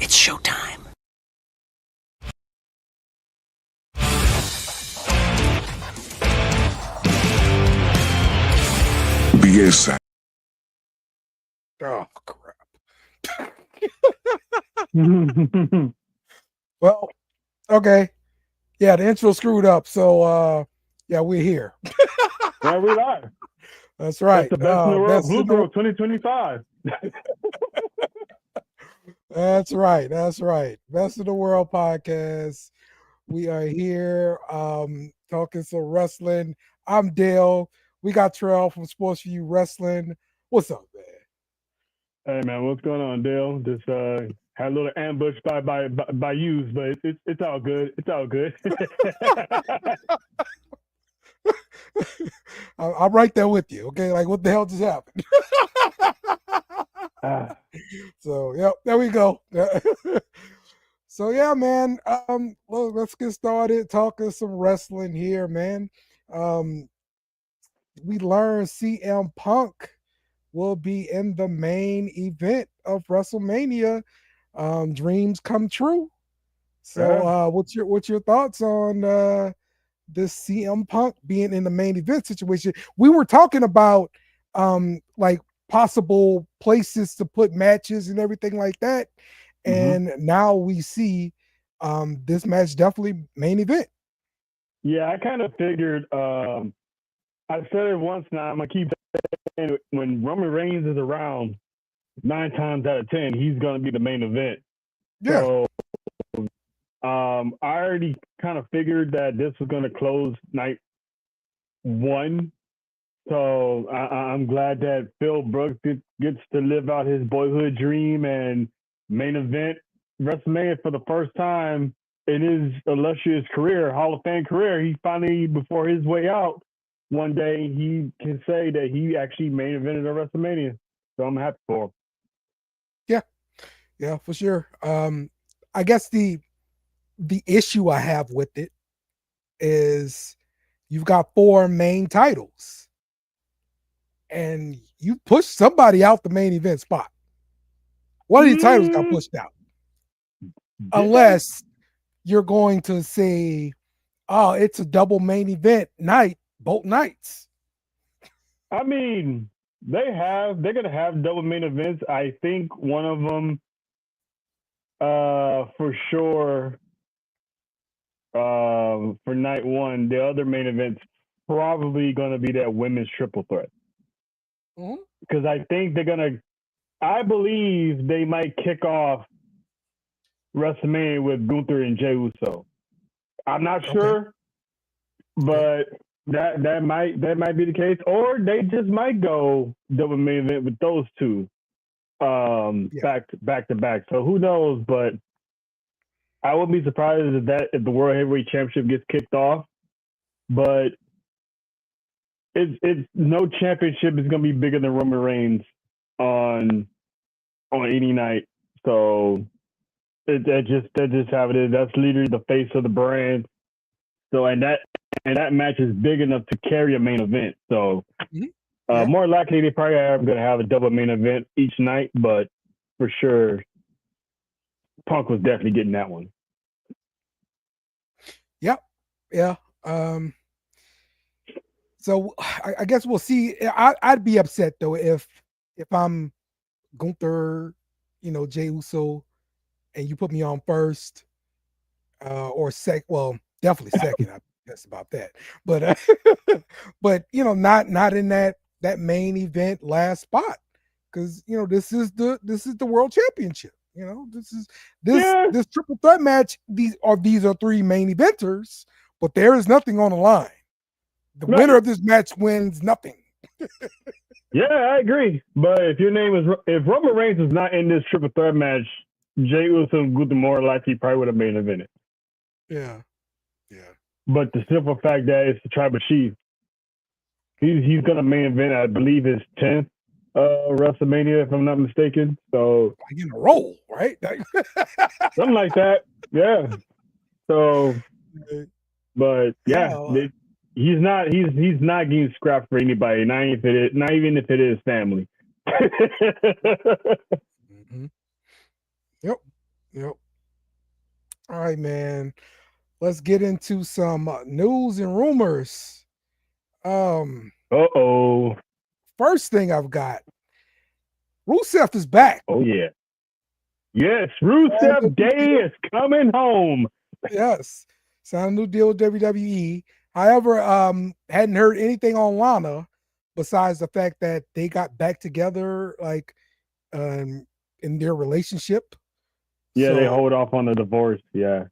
It's showtime. BS. Oh, crap. Well, okay. Yeah, the intro screwed up. So, yeah, we're here. Yeah, we are. That's right. That's the best in the world. Best Blue in the- Girl 2025. That's right. That's right. Best of the World podcast. We are here talking some wrestling. I'm Dale. We got Trell from Sports for You Wrestling. What's up, man? Hey man, what's going on, Dale? Just had a little ambush by yous, but it's all good. It's all good. I'm right there with you. Okay, like what the hell just happened? So, yep, there we go. So yeah, man. Well, let's get started talking some wrestling here, man. We learned CM Punk will be in the main event of WrestleMania. Dreams come true. So, what's your thoughts on this CM Punk being in the main event situation? We were talking about like possible places to put matches and everything like that. And now we see this match definitely main event. Yeah, I kind of figured. I said it once now. I'm gonna keep saying it. When Roman Reigns is around, 9 times out of 10, he's gonna be the main event. Yeah. So, I already kind of figured that this was gonna close night 1. So I'm glad that Phil Brooks gets to live out his boyhood dream and main event WrestleMania for the first time in his illustrious career, Hall of Fame career. He finally, before his way out, one day he can say that he actually main evented a WrestleMania. So I'm happy for him. Yeah, for sure. I guess the issue I have with it is you've got 4 main titles and you push somebody out the main event spot. One of the titles got pushed out. Unless you're going to say, oh, it's a double main event night, both nights. I mean, they're gonna have double main events. I think one of them for sure for night 1. The other main event's probably gonna be that women's triple threat. Because I think I believe they might kick off WrestleMania with Gunther and Jey Uso. I'm not sure, but that might be the case, or they just might go double main event with those two back to back. So who knows? But I wouldn't be surprised if the World Heavyweight Championship gets kicked off. But it's no championship is going to be bigger than Roman Reigns on any night. So that just how it is. That's literally the face of the brand. So and that match is big enough to carry a main event. So more likely they probably are going to have a double main event each night, but for sure Punk was definitely getting that one. Yep. Yeah. So I guess we'll see. I'd be upset though if I'm Gunther, Jey Uso, and you put me on first or well, definitely second. I guess about that, but but not in that main event last spot, because this is the world championship. This triple threat match. These are 3 main eventers, but there is nothing on the line. The winner of this match wins nothing. Yeah, I agree. But if Roman Reigns was not in this triple threat match, Jey Uso and Gunther more likely probably would have main evented. Yeah. But the simple fact that it's the Tribal Chief, he's gonna main event, I believe, his 10th WrestleMania, if I'm not mistaken. So like in a roll, right? Something like that. Yeah. So, but he's not getting scrapped for anybody. Not even if it is family. Yep. All right, man. Let's get into some news and rumors. Uh-oh. First thing I've got, Rusev is back. Oh, yeah. Yes, Rusev Day is coming home. Yes. Signed a new deal with WWE. However, hadn't heard anything on Lana besides the fact that they got back together, like, in their relationship. Yeah, they So, hold off on the divorce. Yeah.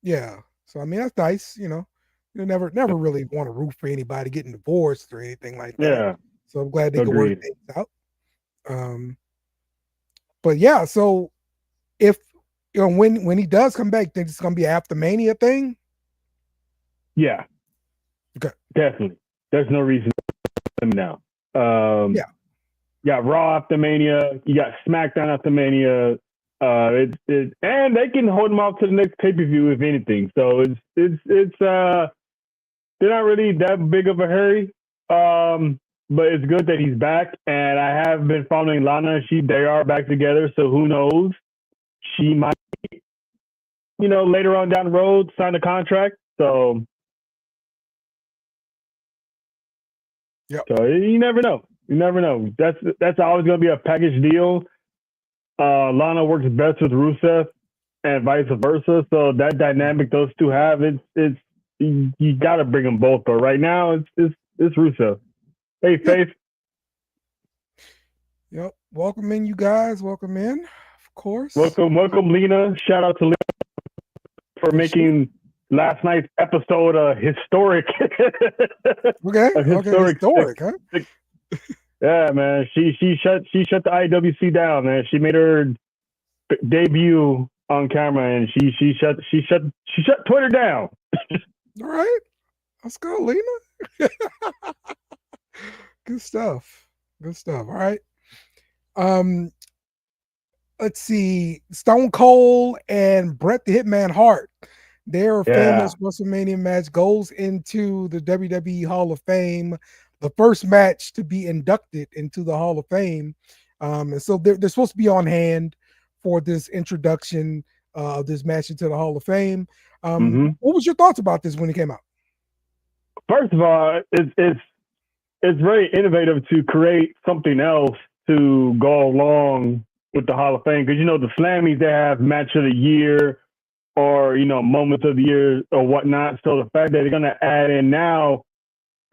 yeah. So I mean that's nice, you know. You never really want to root for anybody getting divorced or anything like that. Yeah. So I'm glad they could Agreed. work things out. But yeah, so if when he does come back, think it's gonna be after Mania thing? Yeah. Okay. Definitely. There's no reason now. Yeah. You got Raw after Mania. You got SmackDown after Mania. And they can hold them off to the next pay-per-view if anything. So it's they're not really that big of a hurry. But it's good that he's back. And I have been following Lana. They are back together. So who knows? She might, later on down the road, sign a contract. So, yep. So you never know. You never know. That's always going to be a package deal. Lana works best with Rusev, and vice versa. So that dynamic those two have, it's you got to bring them both. But right now, it's Rusev. Hey, Faith. Yep. Welcome in, you guys. Welcome in, of course. Welcome, Lena. Shout out to Lena for making last night's episode historic. Okay. Historic, huh? Yeah, man. She shut the IWC down, man. She made her debut on camera, and she shut Twitter down. All right, let's go, Lena. Good stuff. All right. Let's see. Stone Cold and Bret the Hitman Hart. Their famous WrestleMania match goes into the WWE Hall of Fame, the first match to be inducted into the Hall of Fame. And so they're supposed to be on hand for this introduction of this match into the Hall of Fame. What was your thoughts about this when it came out? First of all, it's very innovative to create something else to go along with the Hall of Fame, because the Slammies, they have match of the year or moments of the year or whatnot. So the fact that they're going to add in now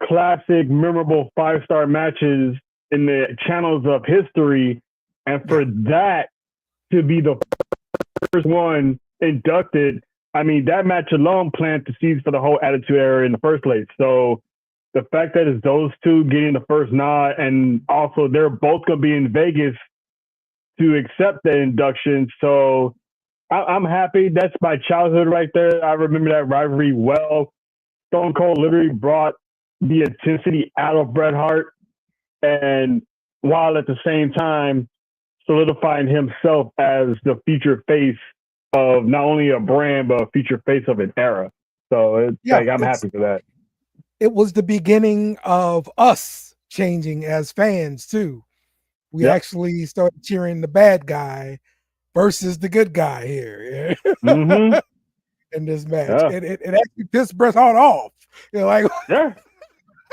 classic, memorable 5-star matches in the channels of history, and for that to be the first one inducted, I mean, that match alone planted the seeds for the whole Attitude Era in the first place. So the fact that it's those two getting the first nod, and also they're both going to be in Vegas to accept that induction. So I'm happy. That's my childhood right there. I remember that rivalry well. Stone Cold literally brought the intensity out of Bret Hart, and while at the same time solidifying himself as the future face of not only a brand, but a future face of an era. So I'm happy for that. It was the beginning of us changing as fans too. We actually started cheering the bad guy versus the good guy here in this match. It actually pissed Bret Hart off. Like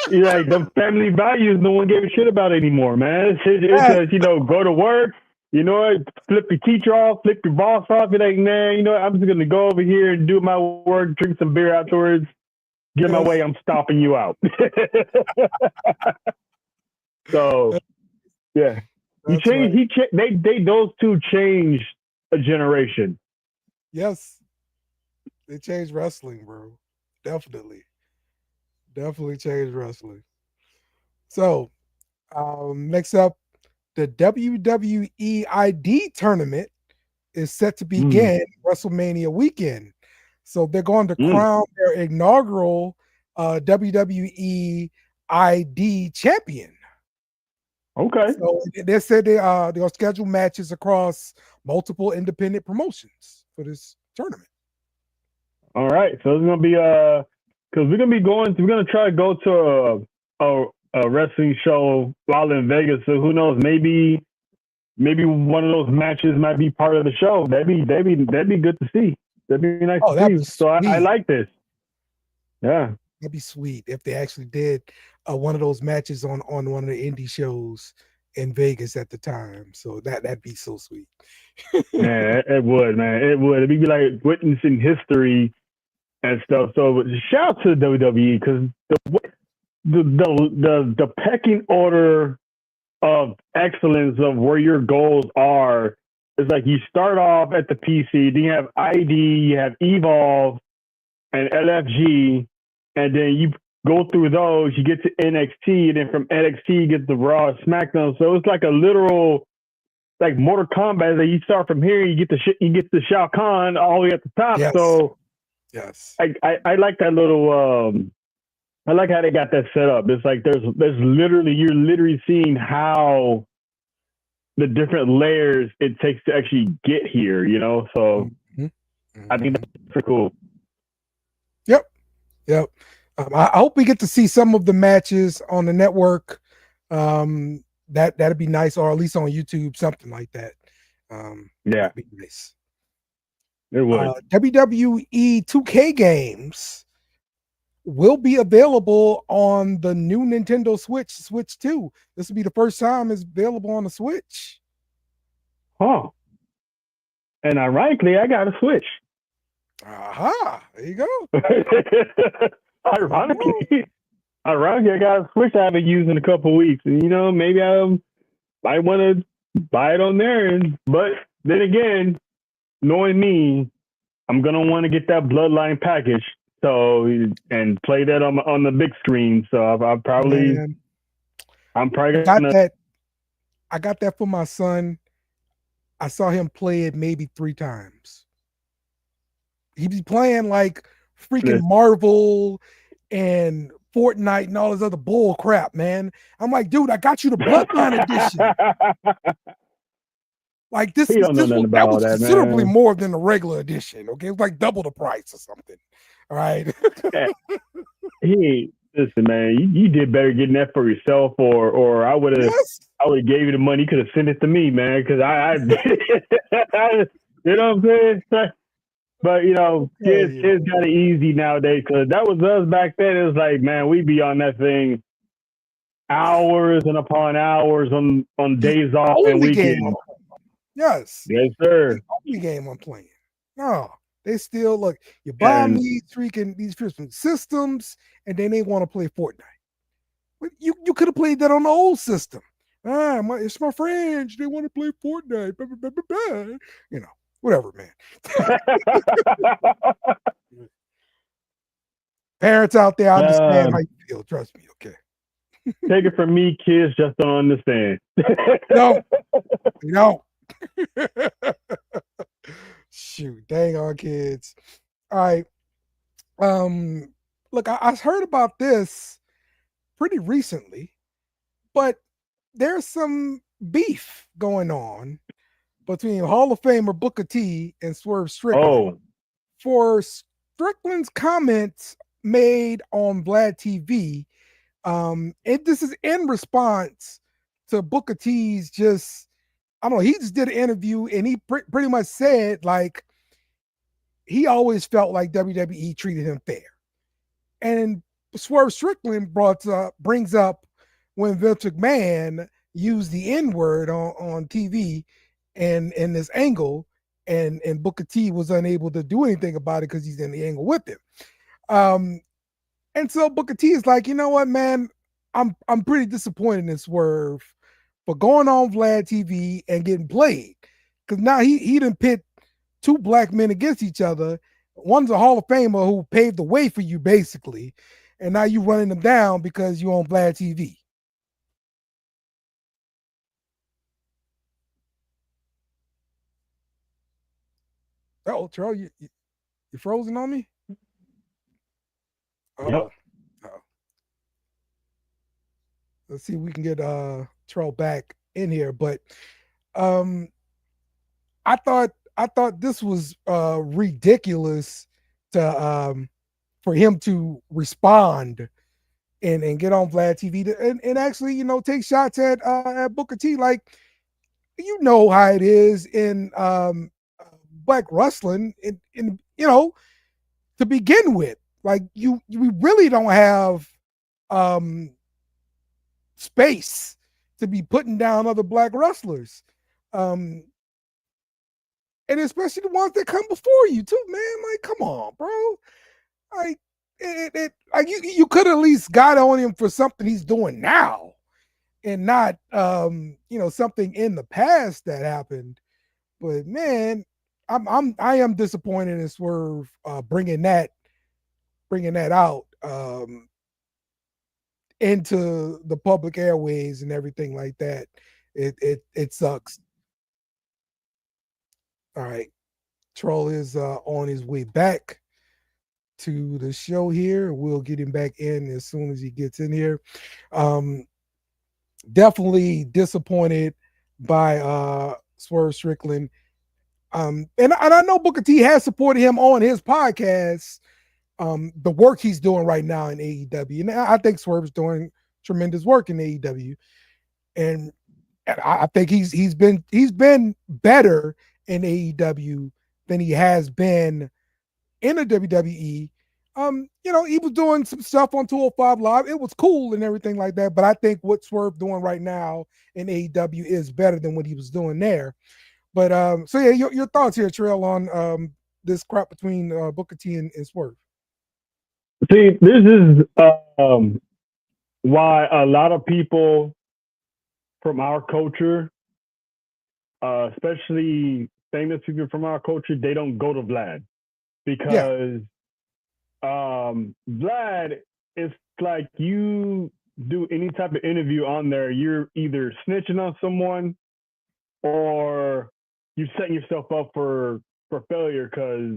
the family values no one gave a shit about anymore, man. It's go to work, flip your teacher off, flip your boss off. You're like, man, I'm just gonna go over here and do my work, drink some beer afterwards, get my way. I'm stopping you out. So yeah. Those two changed a generation. Yes. They changed wrestling, bro. Definitely changed wrestling. So, next up, the WWE ID tournament is set to begin WrestleMania weekend. So they're going to crown their inaugural WWE ID champion. Okay. So they said they'll schedule matches across multiple independent promotions for this tournament. All right. So it's gonna be because we're gonna try to go to a wrestling show while in Vegas. So who knows? Maybe maybe one of those matches might be part of the show. That'd be good to see. That'd be nice to that'd see. be So I sweet. like this. Yeah. That'd be sweet if they actually did one of those matches on one of the indie shows in Vegas at the time. So that'd be so sweet. Man, it would, man. It would. It'd be like witnessing history and stuff. So shout out to WWE because the pecking order of excellence of where your goals are is like you start off at the PC, then you have ID, you have Evolve and LFG, and then you go through those, you get to NXT, and then from NXT you get the Raw, SmackDown. So it's like a literal like Mortal Kombat. That you start from here, you get the Shao Kahn all the way at the top. Yes. So yes, I like that little. I like how they got that set up. It's like there's literally you're literally seeing how the different layers it takes to actually get here. You know, so I think that's pretty cool. Yep. I hope we get to see some of the matches on the network. That'd be nice, or at least on YouTube, something like that. Yeah, that'd be nice. It would. WWE 2K games will be available on the new Nintendo Switch 2. This will be the first time it's available on the Switch. Huh. And ironically, I got a Switch. Aha, there you go. Ironically, I got a Switch I haven't used in a couple of weeks. And, you know, maybe I might want to buy it on there. But then again, knowing me, I'm going to want to get that Bloodline package. So, and play that on the big screen. So I'm probably going to. I got that for my son. I saw him play it maybe 3 times. He be playing like freaking Marvel and Fortnite and all this other bull crap, man. I'm like, dude, I got you the Bloodline edition. Like that was considerably more than the regular edition. Okay, it was like double the price or something. All right. Hey, listen, man, you did better getting that for yourself, or I would have gave you the money. You could have sent it to me, man, because I you know what I'm saying. But you know, kids got it easy nowadays. Because that was us back then. It was like, man, we'd be on that thing hours and upon hours on days off and weekends. Yes, sir. The only game I'm playing. No, they still look. You buy these freaking systems, and then they want to play Fortnite. But you could have played that on the old system. It's my friends. They want to play Fortnite. Blah, blah, blah, blah. You know. Whatever, man. Parents out there, I understand how you feel. Trust me, okay? Take it from me, kids just don't understand. No. Shoot, dang on kids. All right. Look, I heard about this pretty recently, but there's some beef going on between Hall of Famer Booker T and Swerve Strickland for Strickland's comments made on Vlad TV. And this is in response to Booker T's I don't know, he just did an interview and he pretty much said like he always felt like WWE treated him fair. And Swerve Strickland brings up when Vince McMahon used the N-word on TV and this angle, and Booker T was unable to do anything about it because he's in the angle with him. And so Booker T is like, you know what, man, I'm pretty disappointed in Swerve for going on Vlad TV and getting played. Because now he done pit 2 black men against each other. One's a Hall of Famer who paved the way for you, basically. And now you running them down because you're on Vlad TV. Oh, Terrell, you frozen on me? Yep. Let's see if we can get Terrell back in here. But I thought this was ridiculous to for him to respond and get on Vlad TV and actually, you know, take shots at Booker T. Like, you know how it is in black wrestling, in to begin with. Like we really don't have um, space to be putting down other black wrestlers, um, and especially the ones that come before you too, man. Like, come on, bro. Like, like you could at least got on him for something he's doing now, and not something in the past that happened. But man, I am disappointed in Swerve bringing that out into the public airways and everything like that. It sucks. All right, Troll is on his way back to the show here. We'll get him back in as soon as he gets in here. Definitely disappointed by Swerve Strickland. And I know Booker T has supported him on his podcast, the work he's doing right now in AEW. And I think Swerve's doing tremendous work in AEW. And I think he's been better in AEW than he has been in the WWE. He was doing some stuff on 205 Live. It was cool and everything like that. But I think what Swerve doing right now in AEW is better than what he was doing there. But so yeah, your thoughts here, Trail, on this crap between Booker T and Swerve. See, this is why a lot of people from our culture, especially famous people from our culture, they don't go to Vlad because Vlad is like, you do any type of interview on there, you're either snitching on someone or you're setting yourself up for failure, because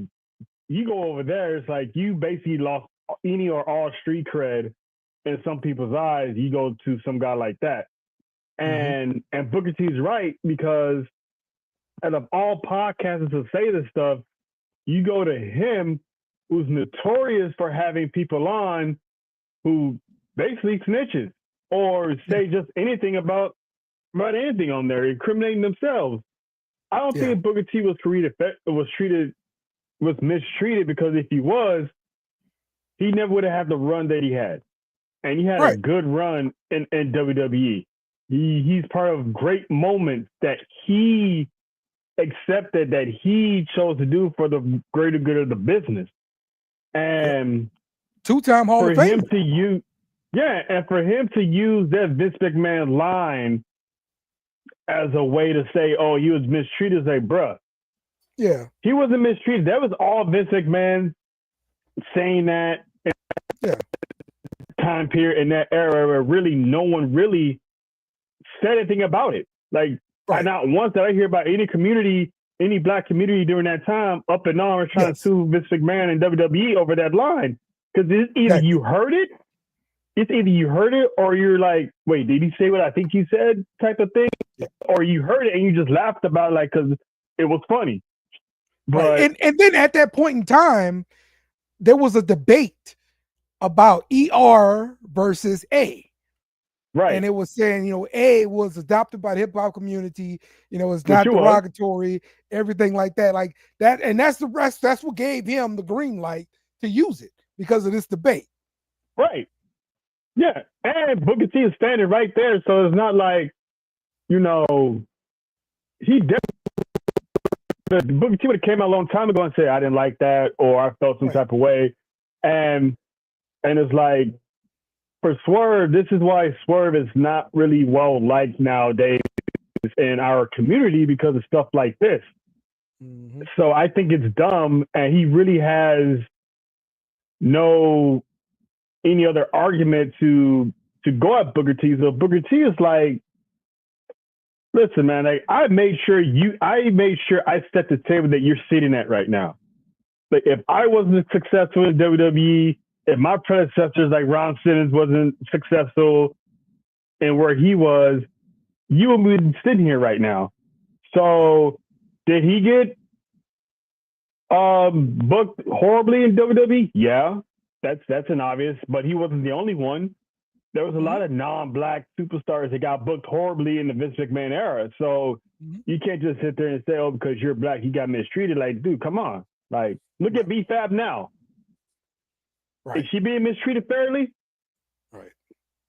you go over there, it's like you basically lost any or all street cred in some people's eyes. You go to some guy like that. And Booker T's right, because out of all podcasters to say this stuff, you go to him, who's notorious for having people on who basically snitches or say just anything about anything on there, incriminating themselves. I don't think Booker T was mistreated, because if he was, he never would have had the run that he had. And he had a good run in WWE. He's part of great moments that he accepted, that he chose to do for the greater good of the business. And two-time Hall of Fame. And for him to use that Vince McMahon line as a way to say, oh, he was mistreated, like, bruh. Yeah. He wasn't mistreated. That was all Vince McMahon saying that in that time period, in that era, where really no one really said anything about it. Like, not once did I hear about any black community during that time up and on trying to sue Vince McMahon and WWE over that line. Because it's either you heard it, or you're like, wait, did he say what I think he said type of thing? Yeah. Or you heard it and you just laughed about it, like, because it was funny. But and then at that point in time, there was a debate about ER versus A. Right. And it was saying, A was adopted by the hip hop community, it's not derogatory, everything like that. Like that, and that's the rest, that's what gave him the green light to use it, because of this debate. Right. Yeah. And Booker T is standing right there. So it's not like, he definitely, Booker T would have came out a long time ago and said, I didn't like that, or I felt some type of way. And it's like, for Swerve, this is why Swerve is not really well liked nowadays in our community, because of stuff like this. So I think it's dumb, and he really has no any other argument to go at Booker T. So Booker T is like, listen, man, I made sure I set the table that you're sitting at right now. Like, if I wasn't successful in WWE, if my predecessors like Ron Simmons wasn't successful in where he was, you would be sitting here right now. So did he get booked horribly in WWE? Yeah, that's an obvious, but he wasn't the only one. there was a lot of non-black superstars that got booked horribly in the Vince McMahon era. So you can't just sit there and say, "Oh, because you're black, you got mistreated." Like, dude, come on. Like, look at B-Fab now. Is she being mistreated fairly? Right.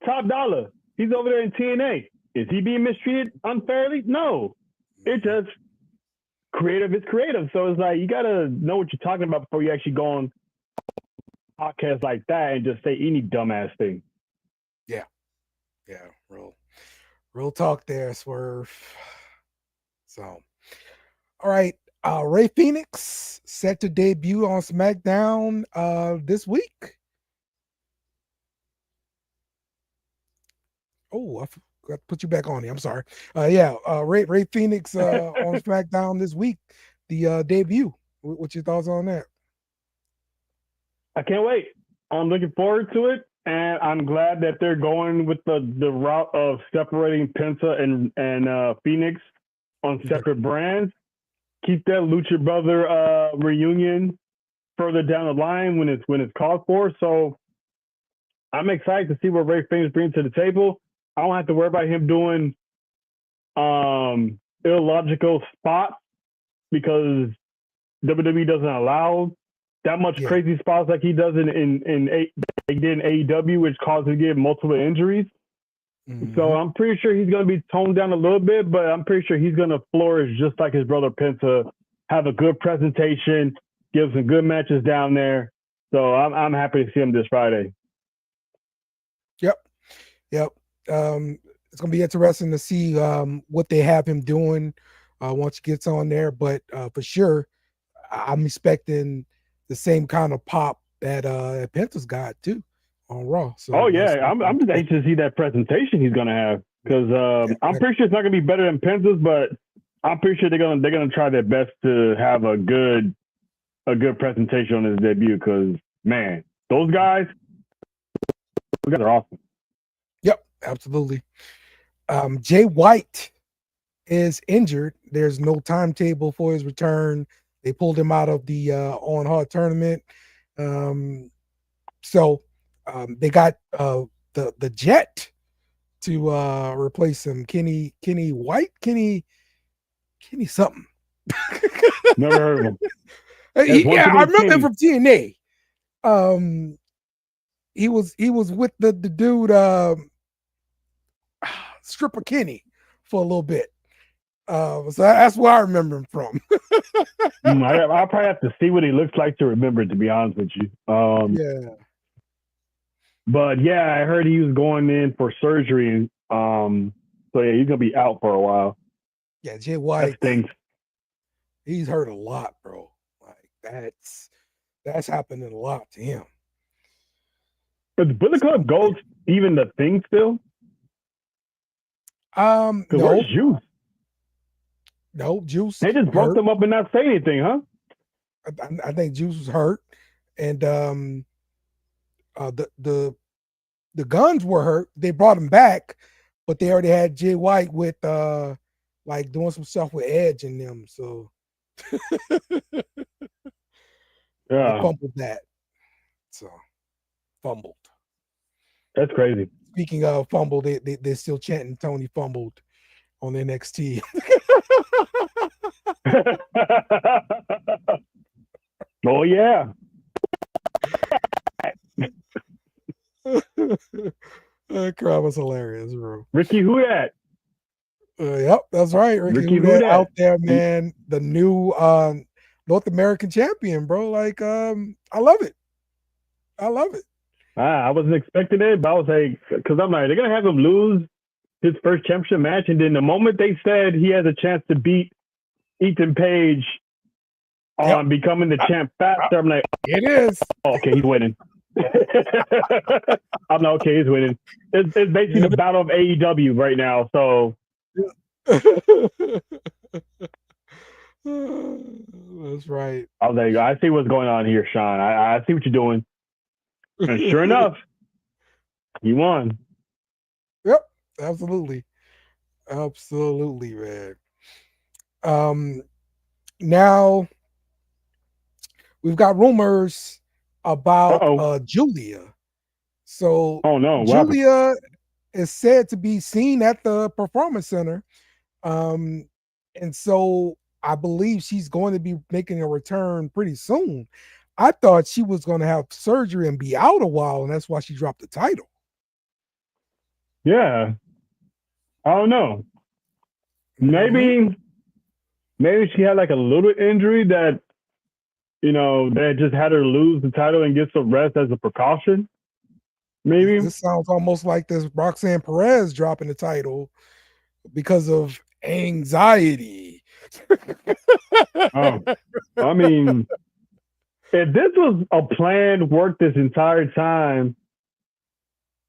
Top Dollar, he's over there in TNA. Is he being mistreated unfairly? No. It's just creative is creative. So it's like you gotta know what you're talking about before you actually go on podcasts like that and just say any dumbass thing. Yeah. Real talk there, Swerve. So, all right. Ray Phoenix set to debut on SmackDown this week. Oh, I forgot to put you back on here. I'm sorry. Ray Phoenix on SmackDown this week, the debut. What's your thoughts on that? I can't wait. I'm looking forward to it, and I'm glad that they're going with the route of separating Penta and Phoenix on separate brands. Keep that Lucha Brother reunion further down the line when it's called for. So I'm excited to see what Ray Phoenix brings to the table. I don't have to worry about him doing illogical spots because WWE doesn't allow that much crazy spots like he does in AEW, which causes him to get multiple injuries. So I'm pretty sure he's going to be toned down a little bit, but I'm pretty sure he's going to flourish just like his brother Penta, have a good presentation, give some good matches down there. So I'm happy to see him this Friday. Yep. It's going to be interesting to see what they have him doing once he gets on there. But for sure, I'm expecting the same kind of pop that Penta's got too on Raw. So I'm just anxious to see that presentation he's gonna have because I'm pretty sure it's not gonna be better than Penta's, but I'm pretty sure they're gonna try their best to have a good presentation on his debut. Because man, those guys are awesome. Yep, absolutely. Jay White is injured. There's no timetable for his return. They pulled him out of the On Hard tournament. So they got the Jet to replace him. Kenny something. Never heard of him. I remember him from TNA. He was with the dude Stripper Kenny for a little bit. So that's where I remember him from. I'll probably have to see what he looks like to remember, to be honest with you. But yeah, I heard he was going in for surgery. So yeah, he's gonna be out for a while. Yeah, Jay White. That stinks. He's hurt a lot, bro. Like that's happening a lot to him. Is Bullet Club Gold even the thing still? No. Where's Juice? No, Juice. They just broke them up and not say anything, huh? I think Juice was hurt, and the Guns were hurt. They brought him back, but they already had Jay White with like doing some stuff with Edge and them. So they fumbled that. So fumbled. That's crazy. Speaking of fumble, they're still chanting Tony fumbled on NXT. Oh yeah. That crowd was hilarious, bro. Ricky Hudat. Yep, that's right. Ricky Hudat out there, man. The new North American champion, bro. Like, I love it. I wasn't expecting it, but I was like, because I'm like, they're gonna have him lose his first championship match, and then the moment they said he has a chance to beat Ethan Page on becoming the champ faster, I'm like, it is. Oh, okay, he's winning. I'm like, okay, he's winning. It's basically the battle of AEW right now. So that's right. I was like, I see what's going on here, Sean. I see what you're doing. And sure enough, he won. Yep, absolutely, man. Now we've got rumors about Julia. So Oh no, what happened? Julia is said to be seen at the performance center. Um, and so I believe she's going to be making a return pretty soon. I thought she was going to have surgery and be out a while, and that's why she dropped the title. Yeah, I don't know. Mm-hmm. Maybe she had like a little injury that that just had her lose the title and get some rest as a precaution. Maybe. This sounds almost like this Roxanne Perez dropping the title because of anxiety. Oh, I mean, if this was a planned work this entire time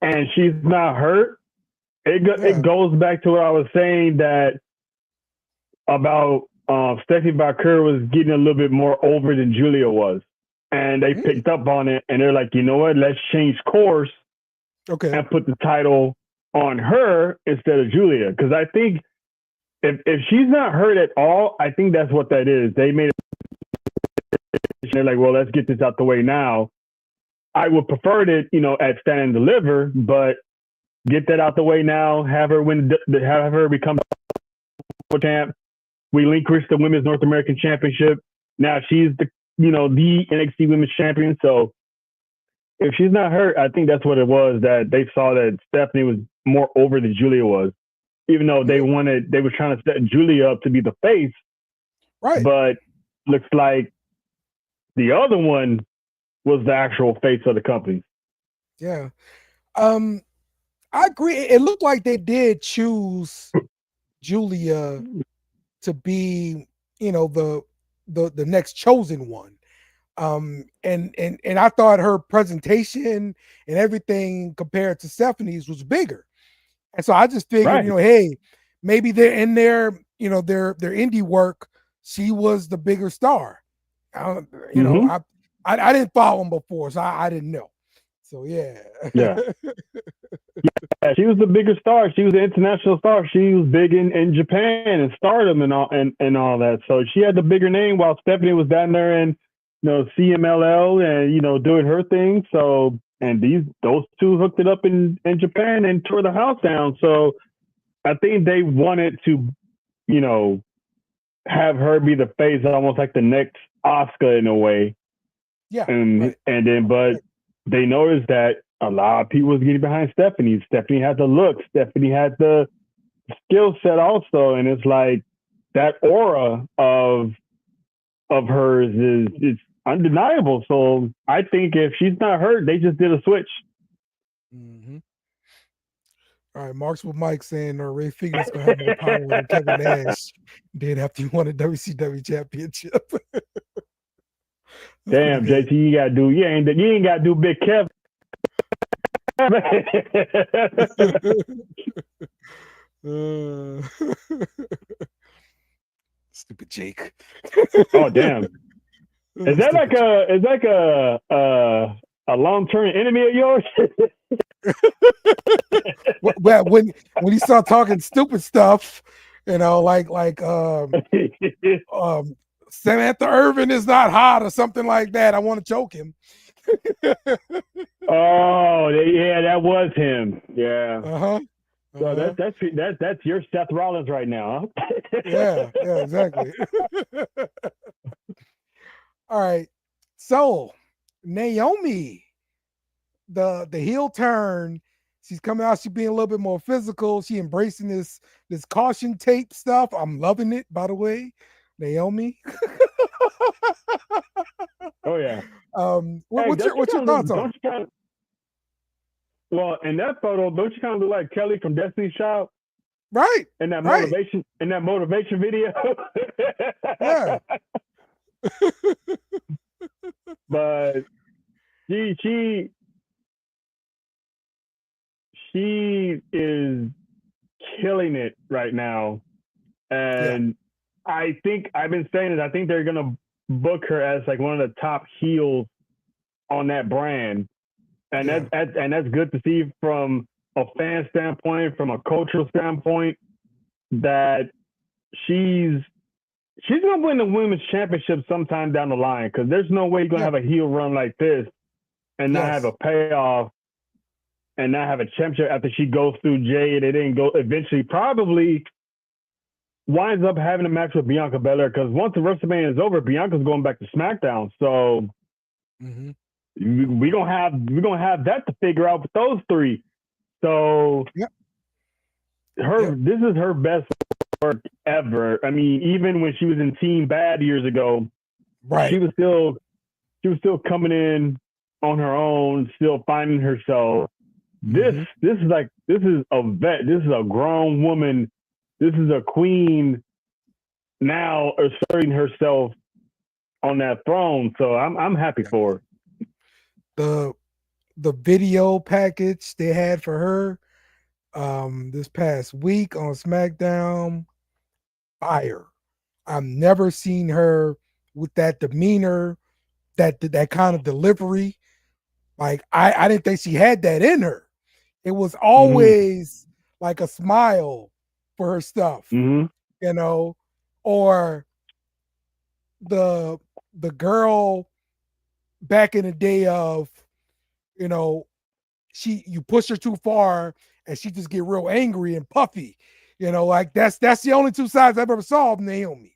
and she's not hurt, it goes back to what I was saying that about Stephanie Baker was getting a little bit more over than Julia was. And they picked up on it and they're like, you know what, let's change course and put the title on her instead of Julia. Because I think if she's not hurt at all, I think that's what that is. They made it. They're like, well, let's get this out the way now. I would prefer it, at Stand and Deliver, but get that out the way now. Have her have her become champ. We relinquish the Women's North American Championship. Now she's the NXT Women's Champion. So if she's not hurt, I think that's what it was, that they saw that Stephanie was more over than Julia was, even though they were trying to set Julia up to be the face. Right. But looks like the other one was the actual face of the company. Yeah. I agree. It looked like they did choose Julia to be, the next chosen one. And I thought her presentation and everything compared to Stephanie's was bigger. And so I just figured, hey, maybe they're in their indie work. She was the bigger star. I didn't follow them before, so I didn't know. So yeah. Yeah, she was the bigger star. She was an international star. She was big in Japan and Stardom and all that. So she had the bigger name while Stephanie was down there in CMLL and doing her thing. So and those two hooked it up in Japan and tore the house down. So I think they wanted to have her be the face, almost like the next Asuka in a way. Yeah. And then but they noticed that a lot of people was getting behind Stephanie. Stephanie had the look. Stephanie had the skill set also. And it's like that aura of hers is undeniable. So I think if she's not hurt, they just did a switch. Mm-hmm. All right, Marks with Mike saying Ray Phoenix gonna have more power than Kevin Nash did after he won a WCW championship. Damn, JT, you ain't gotta do Big Kev. Stupid Jake. Oh damn! Is that like a long-term enemy of yours? Well, when he started talking stupid stuff, like Samantha Irvin is not hot or something like that, I want to choke him. Oh yeah, that was him. Yeah. Uh-huh. So that's your Seth Rollins right now. Huh? yeah, exactly. All right. So Naomi, the heel turn, she's coming out, she's being a little bit more physical. She embracing this caution tape stuff. I'm loving it, by the way. Naomi. Oh yeah. What's your thoughts on it? Well, in that photo, don't you kind of look like Kelly from Destiny's Child? Right. In that motivation video. Yeah. But she is killing it right now. And I think I've been saying it, I think they're gonna book her as like one of the top heels on that brand. And that's good to see from a fan standpoint, from a cultural standpoint, that she's gonna win the women's championship sometime down the line, because there's no way you're gonna have a heel run like this and not have a payoff and not have a championship after she goes through Jay and it didn't go. Eventually, probably winds up having a match with Bianca Belair because once the WrestleMania is over, Bianca's going back to SmackDown. So we're gonna have that to figure out with those three. So this is her best work ever. I mean, even when she was in Team Bad years ago, she was still coming in on her own, still finding herself. This is a vet. This is a grown woman. This is a queen now asserting herself on that throne. So I'm happy for her. The video package they had for her this past week on SmackDown, fire. I've never seen her with that demeanor, that kind of delivery. Like I didn't think she had that in her. It was always like a smile for her stuff, you know, or the girl back in the day of, you know, you push her too far and she just get real angry and puffy, you know, like that's the only two sides I've ever saw of Naomi.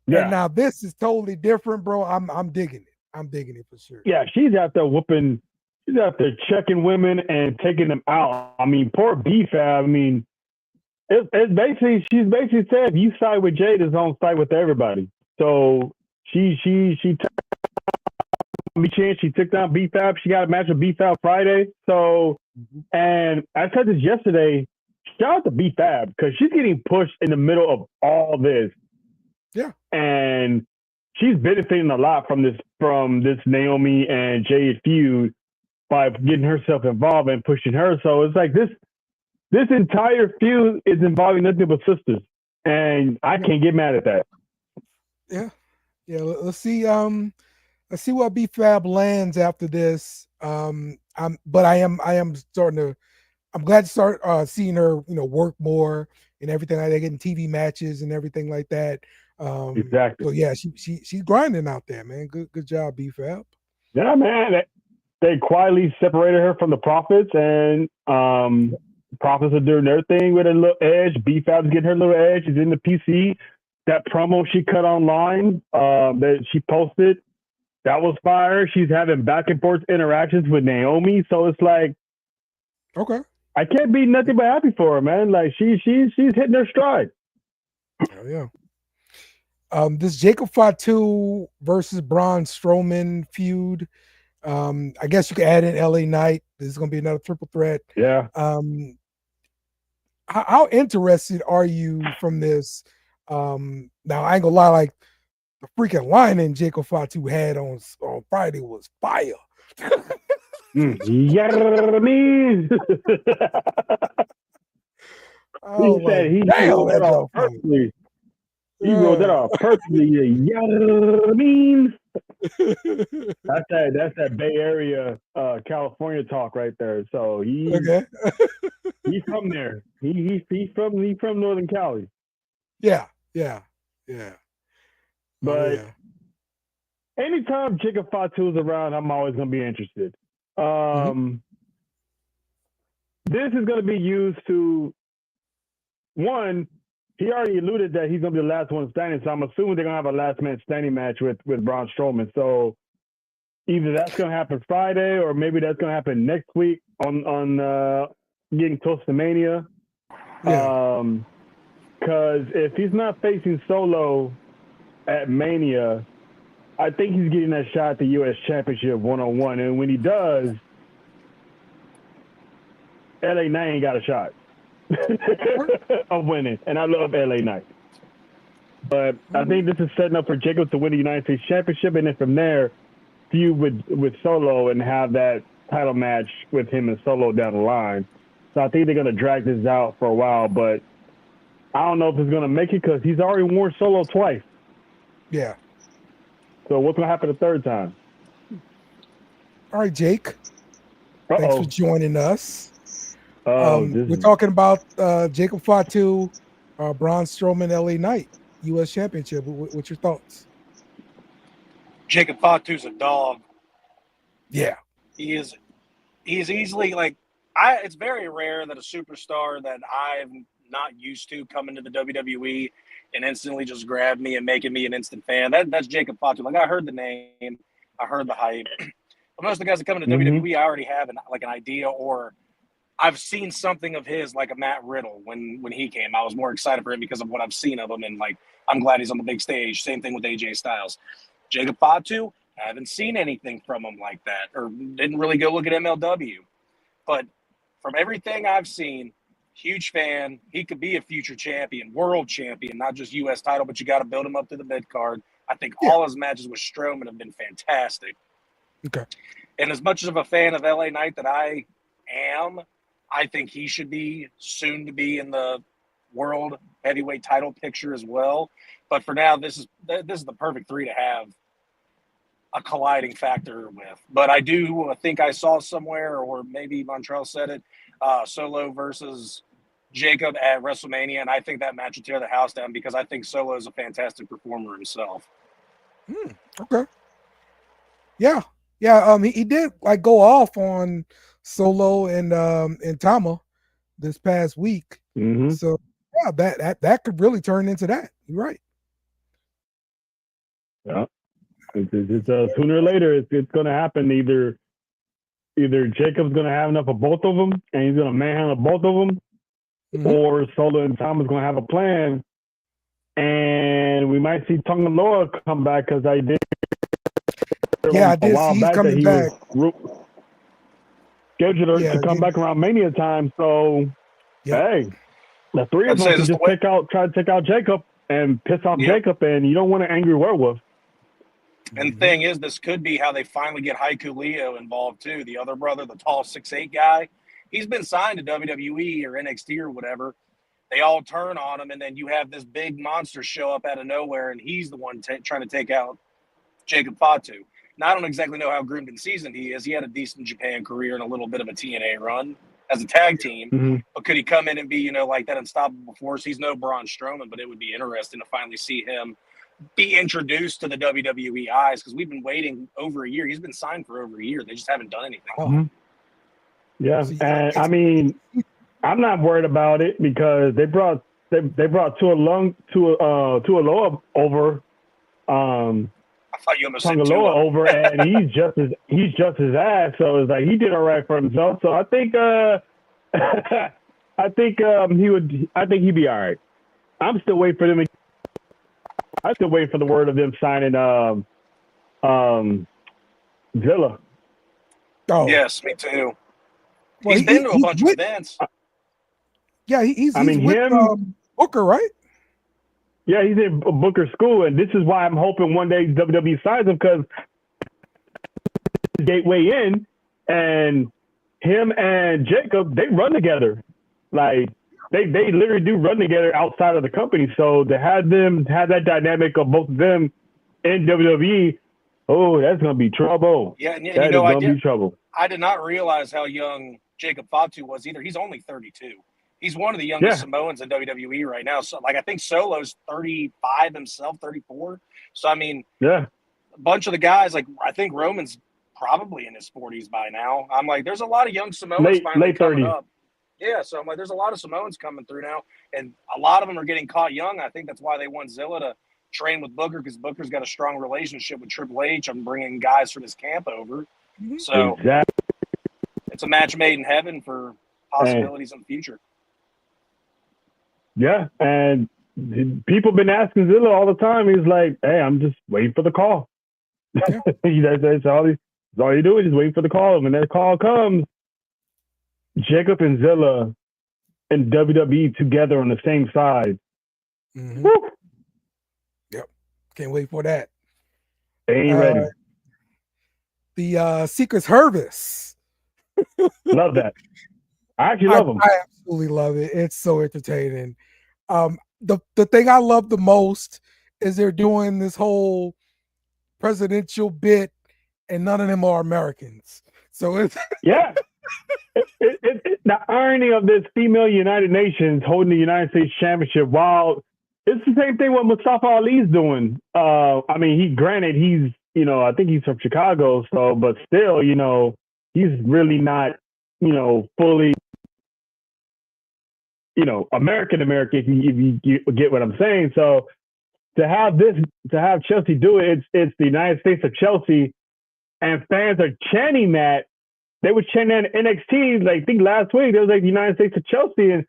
Yeah. And now this is totally different, bro. I'm digging it. I'm digging it for sure. Yeah, she's out there whooping. She's out there checking women and taking them out. I mean, poor B-Fab. I mean, it's basically, she's basically said, if you side with Jade, it's on side with everybody. So she took down B-Fab. She got a match with B-Fab Friday. So, and I said this yesterday, shout out to B-Fab because she's getting pushed in the middle of all this. Yeah. And she's benefiting a lot from this Naomi and Jade feud by getting herself involved and pushing her. So it's like this entire feud is involving nothing but sisters. And I can't get mad at that. Yeah. Yeah. Let's see. Let's see what B-Fab lands after this. I'm glad to start seeing her, you know, work more and everything like that, getting TV matches and everything like that. Exactly. So yeah, she's grinding out there, man. Good job, B-Fab. Yeah, man. They quietly separated her from the Profits, and Profits are doing their thing with a little edge. B-Fab's getting her little edge. She's in the PC. That promo she cut online that she posted, that was fire. She's having back and forth interactions with Naomi. So it's like, okay, I can't be nothing but happy for her, man. Like she's hitting her stride. Oh yeah. This Jacob Fatu versus Braun Strowman feud. I guess you could add in LA Knight. This is going to be another triple threat. Yeah. How interested are you from this? Now I ain't gonna lie, like the freaking lining Jacob Fatu had on Friday was fire. Yeah, I mean. He said he rolled that off perfectly. He rolled that off perfectly. Yeah, I mean. That's that Bay Area, California talk right there. So he's from there. He's from Northern Cali. Yeah. But anytime Jacob Fatu is around, I'm always gonna be interested. This is gonna be used to one. He already alluded that he's going to be the last one standing, so I'm assuming they're going to have a last man standing match with Braun Strowman. So either that's going to happen Friday or maybe that's going to happen next week on getting close to Mania. Because if he's not facing Solo at Mania, I think he's getting that shot at the U.S. Championship one-on-one. And when he does, LA Knight ain't got a shot of winning, and I love LA Knight. But I think this is setting up for Jacob to win the United States Championship, and then from there, feud with Solo and have that title match with him and Solo down the line. So I think they're going to drag this out for a while, but I don't know if it's going to make it because he's already worn Solo twice. Yeah. So what's going to happen the third time? All right, Jake. Thanks for joining us. We're talking about Jacob Fatu, Braun Strowman, LA Knight, U.S. Championship. What's your thoughts? Jacob Fatu's a dog. Yeah. He is easily, like, It's very rare that a superstar that I'm not used to coming to the WWE and instantly just grab me and making me an instant fan. That's Jacob Fatu. Like I heard the name, I heard the hype. But most of the guys that come into Mm-hmm. WWE, I already have an idea, or I've seen something of his, like a Matt Riddle when he came. I was more excited for him because of what I've seen of him, and like I'm glad he's on the big stage. Same thing with AJ Styles. Jacob Fatu, I haven't seen anything from him like that, or didn't really go look at MLW. But from everything I've seen, huge fan. He could be a future champion, world champion, not just U.S. title, but you got to build him up to the mid card. I think Yeah. all his matches with Strowman have been fantastic. Okay. And as much of a fan of LA Knight that I am, I think he should be soon to be in the world heavyweight title picture as well. But for now, this is the perfect three to have a colliding factor with. But I do think I saw somewhere, or maybe Montreal said it, Solo versus Jacob at WrestleMania, and I think that match will tear the house down because I think Solo is a fantastic performer himself. Okay. Yeah. Yeah. He did like go off on Solo and Tama this past week. Mm-hmm. So yeah, that could really turn into that. You're right. Yeah. It's sooner or later, it's going to happen. Either Jacob's going to have enough of both of them, and he's going to manhandle both of them, or Solo and Thomas going to have a plan, and we might see Tonga Loa come back because I did. Yeah, I did see he's coming back. Scheduled to come back around Mania time. So, hey, the three of them can just try to take out Jacob and piss off Jacob, and you don't want an angry werewolf. And the thing is, this could be how they finally get Haiku Leo involved too. The other brother, the tall 6'8" guy, he's been signed to WWE or NXT or whatever. They all turn on him, and then you have this big monster show up out of nowhere, and he's the one trying to take out Jacob Fatu. Now, I don't exactly know how groomed and seasoned he is. He had a decent Japan career and a little bit of a TNA run as a tag team. But could he come in and be, like that unstoppable force? He's no Braun Strowman, but it would be interesting to finally see him be introduced to the WWE eyes, because we've been waiting over a year. He's been signed for over a year. They just haven't done anything. Yeah, and I mean, I'm not worried about it because they brought Tualoa over. I thought you almost said Tua over, and he's just his ass. So it's like he did all right for himself. So I think he'd be all right. I'm still waiting for them. I still wait for the word of them signing Zilla. Oh yes, me too. Well, he's been to a bunch of events. Yeah, he's with Booker, right? Yeah, he's in Booker school, and this is why I'm hoping one day WWE signs him, because gateway in, and him and Jacob, they run together. Like, they literally do run together outside of the company. So to have them have that dynamic of both of them in WWE, oh, that's going to be trouble. Yeah, and that is going to be trouble. I did not realize how young Jacob Fatu was either. He's only 32. He's one of the youngest Samoans in WWE right now. So, like, I think Solo's 35 himself, 34. So, I mean, a bunch of the guys, like, I think Roman's probably in his 40s by now. I'm like, there's a lot of young Samoans finally coming up. Yeah, so I'm like, there's a lot of Samoans coming through now, and a lot of them are getting caught young. I think that's why they want Zilla to train with Booker, because Booker's got a strong relationship with Triple H on bringing guys from his camp over. So it's a match made in heaven for possibilities in the future. Yeah, and people been asking Zilla all the time. He's like, hey, I'm just waiting for the call. Yeah. that's all you do is just wait for the call. And when that call comes, Jacob and Zilla and WWE together on the same side. Woo! Yep. Can't wait for that. Ain't ready. The Secret Service. Love that. I actually love them. I absolutely love it. It's so entertaining. The thing I love the most is they're doing this whole presidential bit, and none of them are Americans. So it's the irony of this female United Nations holding the United States Championship, while it's the same thing what Mustafa Ali's doing. I mean, he's I think he's from Chicago, so, but still, he's really not fully, American, if you get what I'm saying. So to have Chelsea do it, it's the United States of Chelsea, and fans are chanting that. They were chanting that NXT, like, I think last week, there was like the United States of Chelsea,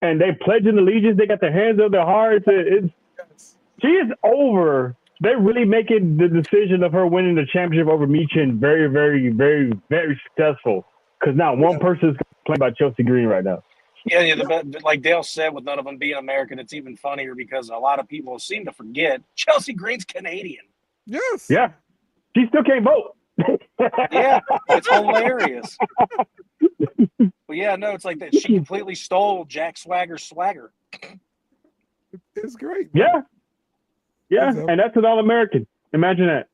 and they pledging allegiance. They got their hands on their hearts. She is over. They're really making the decision of her winning the championship over Michin very, very, very, very successful. Because now one person is playing by Chelsea Green right now. Yeah, like Dale said, with none of them being American, it's even funnier because a lot of people seem to forget Chelsea Green's Canadian. Yes. Yeah. She still can't vote. Yeah, it's hilarious. But yeah, no, it's like that. She completely stole Jack Swagger's swagger. It's great. Yeah. Yeah, and that's an All-American. Imagine that.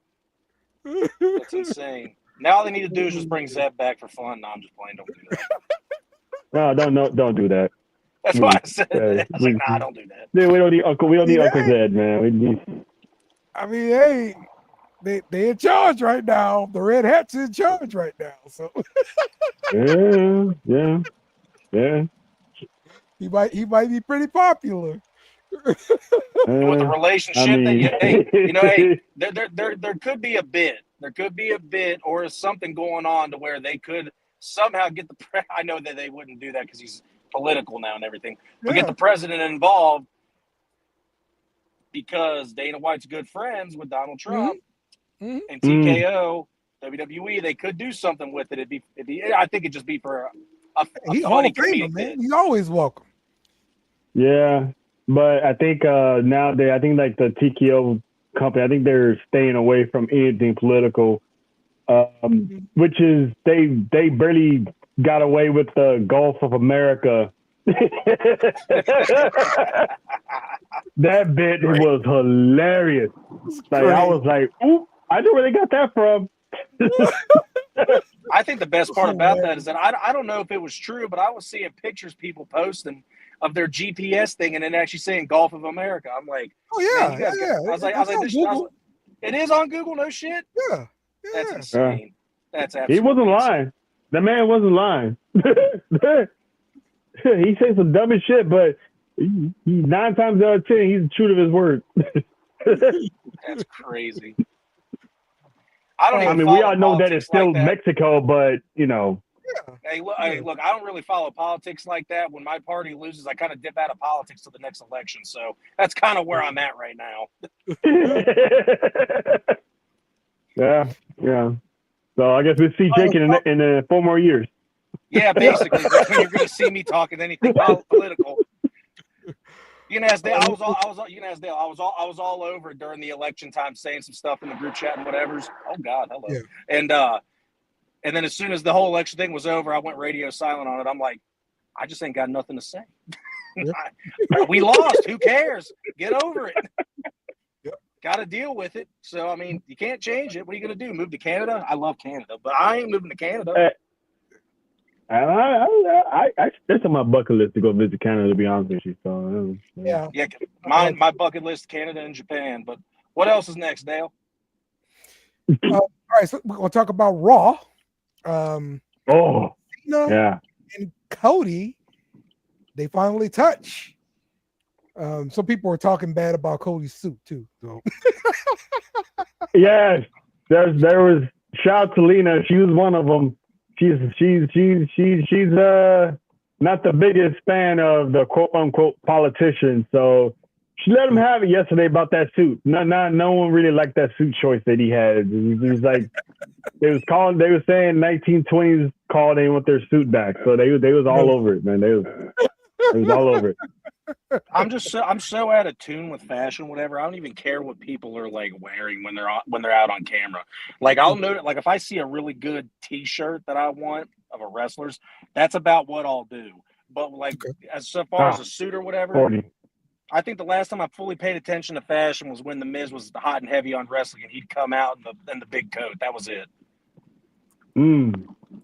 That's insane. Now all they need to do is just bring Zeb back for fun. No, I'm just playing. Don't do that. No, don't do that. That's why I said that. I was like, nah, don't do that. Yeah, we don't need Uncle Zed, man. I mean, hey, they in charge right now. The Red Hats in charge right now. So yeah. He might be pretty popular. With the relationship, there could be a bit. There could be a bit or something going on to where they could somehow get I know that they wouldn't do that because he's political now and everything, but get the president involved because Dana White's good friends with Donald Trump and TKO, WWE. They could do something with it. It'd be I think it'd just be for a funny comedic bit. He's always welcome. Yeah. But I think nowadays, I think like the TKO company, I think they're staying away from anything political, which is they barely got away with the Gulf of America. That bit was hilarious. Like I was like, "Oop, I know where they got that from." I think the best part about that is that I don't know if it was true, but I was seeing pictures people posting of their GPS thing and then actually saying Gulf of America. I'm like, oh yeah, I was like, it is on Google, no shit. Yeah. That's insane. That's absolutely. He wasn't lying. The man wasn't lying. He says some dumb as shit, but he 9 times out of 10, he's true to his word. That's crazy. I mean, we all know that it's still like Mexico, but Hey, look, I don't really follow politics like that. When my party loses, I kind of dip out of politics to the next election. So that's kind of where I'm at right now. Yeah. So I guess we'll see Jake in 4 more years. Yeah, basically. You're going to see me talking anything political. You can ask Dale. I was all over it during the election time, saying some stuff in the group chat and whatever's. Oh God, hello. Yeah. And then as soon as the whole election thing was over, I went radio silent on it. I'm like, I just ain't got nothing to say. We lost. Who cares? Get over it. Got to deal with it. So, I mean, you can't change it. What are you going to do? Move to Canada? I love Canada, but I ain't moving to Canada. That's on my bucket list to go visit Canada, to be honest with you. So, yeah. My bucket list, Canada and Japan. But what else is next, Dale? All right, so we're going to talk about Raw. Cena and Cody, they finally touch. Some people were talking bad about Cody's suit too. So. Yes, there was. Shout out to Lena. She was one of them. She's not the biggest fan of the quote unquote politicians. So she let him have it yesterday about that suit. No one really liked that suit choice that he had. It was like they were saying 1920s called in with their suit back. So they was all over it, man. They was all over it. I'm so out of tune with fashion, whatever. I don't even care what people are like wearing when they're out on camera. Like I'll note, like if I see a really good T-shirt that I want of a wrestler's, that's about what I'll do. But like as far as a suit or whatever, 40. I think the last time I fully paid attention to fashion was when The Miz was hot and heavy on wrestling, and he'd come out in the big coat. That was it.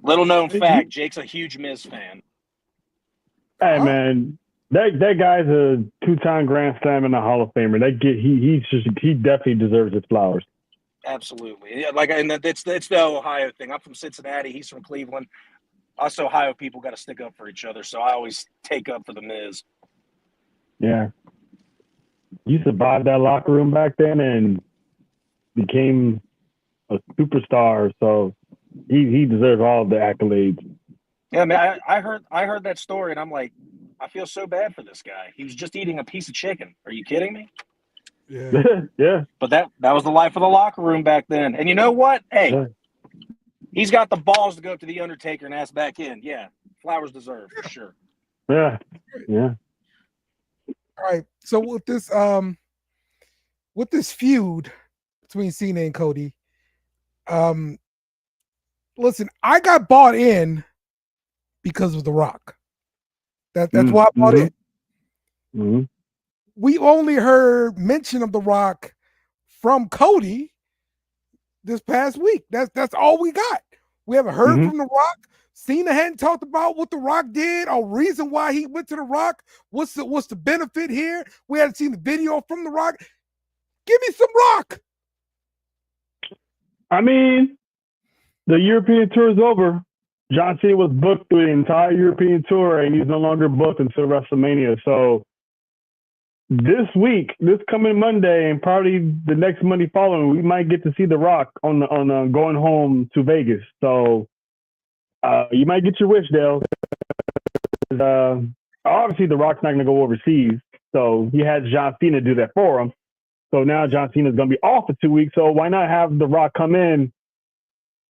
Little known fact: Jake's a huge Miz fan. Hey man. That guy's a 2-time Grand Slam and a Hall of Famer. He definitely deserves his flowers. Absolutely, yeah. Like, and it's the Ohio thing. I'm from Cincinnati. He's from Cleveland. Us Ohio people got to stick up for each other, so I always take up for the Miz. Yeah. He survived that locker room back then and became a superstar, so he deserves all the accolades. Yeah, man, I heard that story, and I'm like, I feel so bad for this guy. He was just eating a piece of chicken. Are you kidding me? Yeah. Yeah. But that was the life of the locker room back then. And you know what? Hey, Yeah. he's got the balls to go up to the Undertaker and ask back in. Yeah, flowers deserved for sure. Yeah. Yeah. All right. So with this feud between Cena and Cody, listen, I got bought in because of The Rock. That's why I bought in. Mm-hmm. We only heard mention of The Rock from Cody this past week. That's all we got. We haven't heard from The Rock. Cena hadn't talked about what The Rock did or reason why he went to The Rock. What's the benefit here? We hadn't seen the video from The Rock. Give me some Rock. I mean, the European tour is over. John Cena was booked through the entire European tour, and he's no longer booked until WrestleMania. So this week, this coming Monday, and probably the next Monday following, we might get to see The Rock on going home to Vegas. So you might get your wish, Dale. Obviously, The Rock's not going to go overseas, so he had John Cena do that for him. So now John Cena's going to be off for 2 weeks. So why not have The Rock come in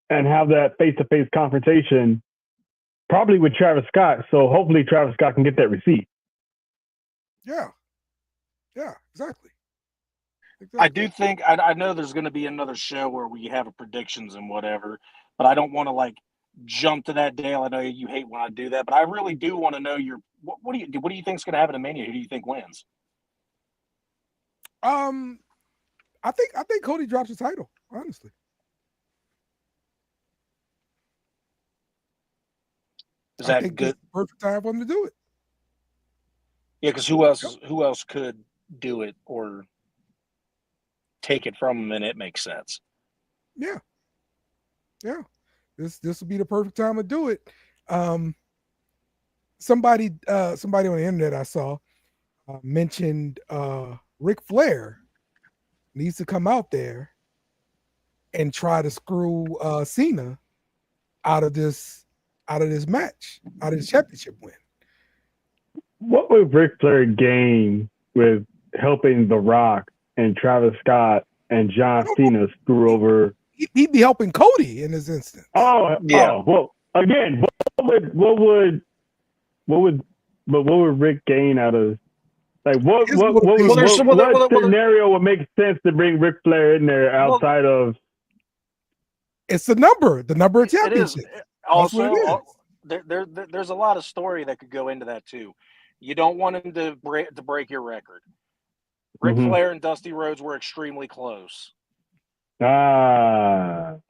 and have that face-to-face confrontation, probably with Travis Scott. So hopefully Travis Scott can get that receipt. Yeah, exactly. I do think I know there's going to be another show where we have predictions and whatever, but I don't want to like jump to that, Dale. I know you hate when I do that, but I really do want to know what do you think is going to happen in Mania? Who do you think wins? I think Cody drops the title, honestly. Is that good? Perfect time for him to do it. Yeah, because who else could do it or take it from him and it makes sense? Yeah. This will be the perfect time to do it. Somebody on the internet I saw mentioned Ric Flair needs to come out there and try to screw Cena out of this match, out of the championship win. What would Ric Flair gain with helping The Rock and Travis Scott and John Cena screw over? He'd be helping Cody in this instance. Oh, well, again, what would Rick gain out of? Like what scenario would make sense to bring Ric Flair in there outside of? It's the number of championships. Also, there's a lot of story that could go into that too. You don't want him to break your record. Ric Flair and Dusty Rhodes were extremely close. Yes.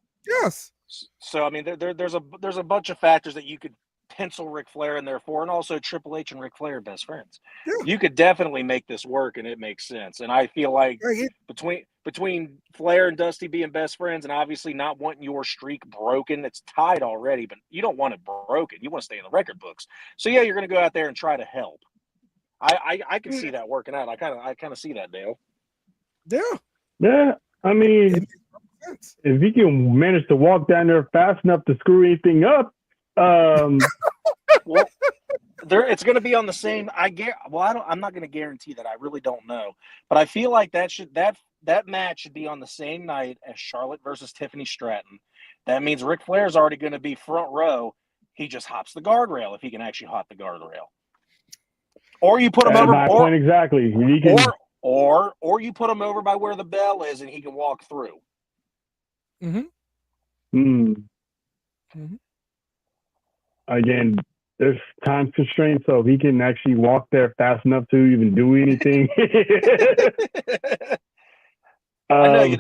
So I mean, there's a bunch of factors that you could pencil Ric Flair in there for, and also Triple H and Ric Flair are best friends. Yeah. You could definitely make this work, and it makes sense. And I feel like between Flair and Dusty being best friends, and obviously not wanting your streak broken, it's tied already, but you don't want it broken. You want to stay in the record books. So yeah, you're going to go out there and try to help. I can see that working out. I kind of see that, Dale. Yeah. I mean, if he can manage to walk down there fast enough to screw anything up. Well, it's going to be on the same. I'm not going to guarantee that. I really don't know, but I feel like that match should be on the same night as Charlotte versus Tiffany Stratton. That means Ric Flair's already going to be front row. He just hops the guardrail if he can actually hop the guardrail. Or you put him over. My point exactly. Or you put him over by where the bell is, and he can walk through. Again, there's time constraints, so if he can actually walk there fast enough to even do anything. I know your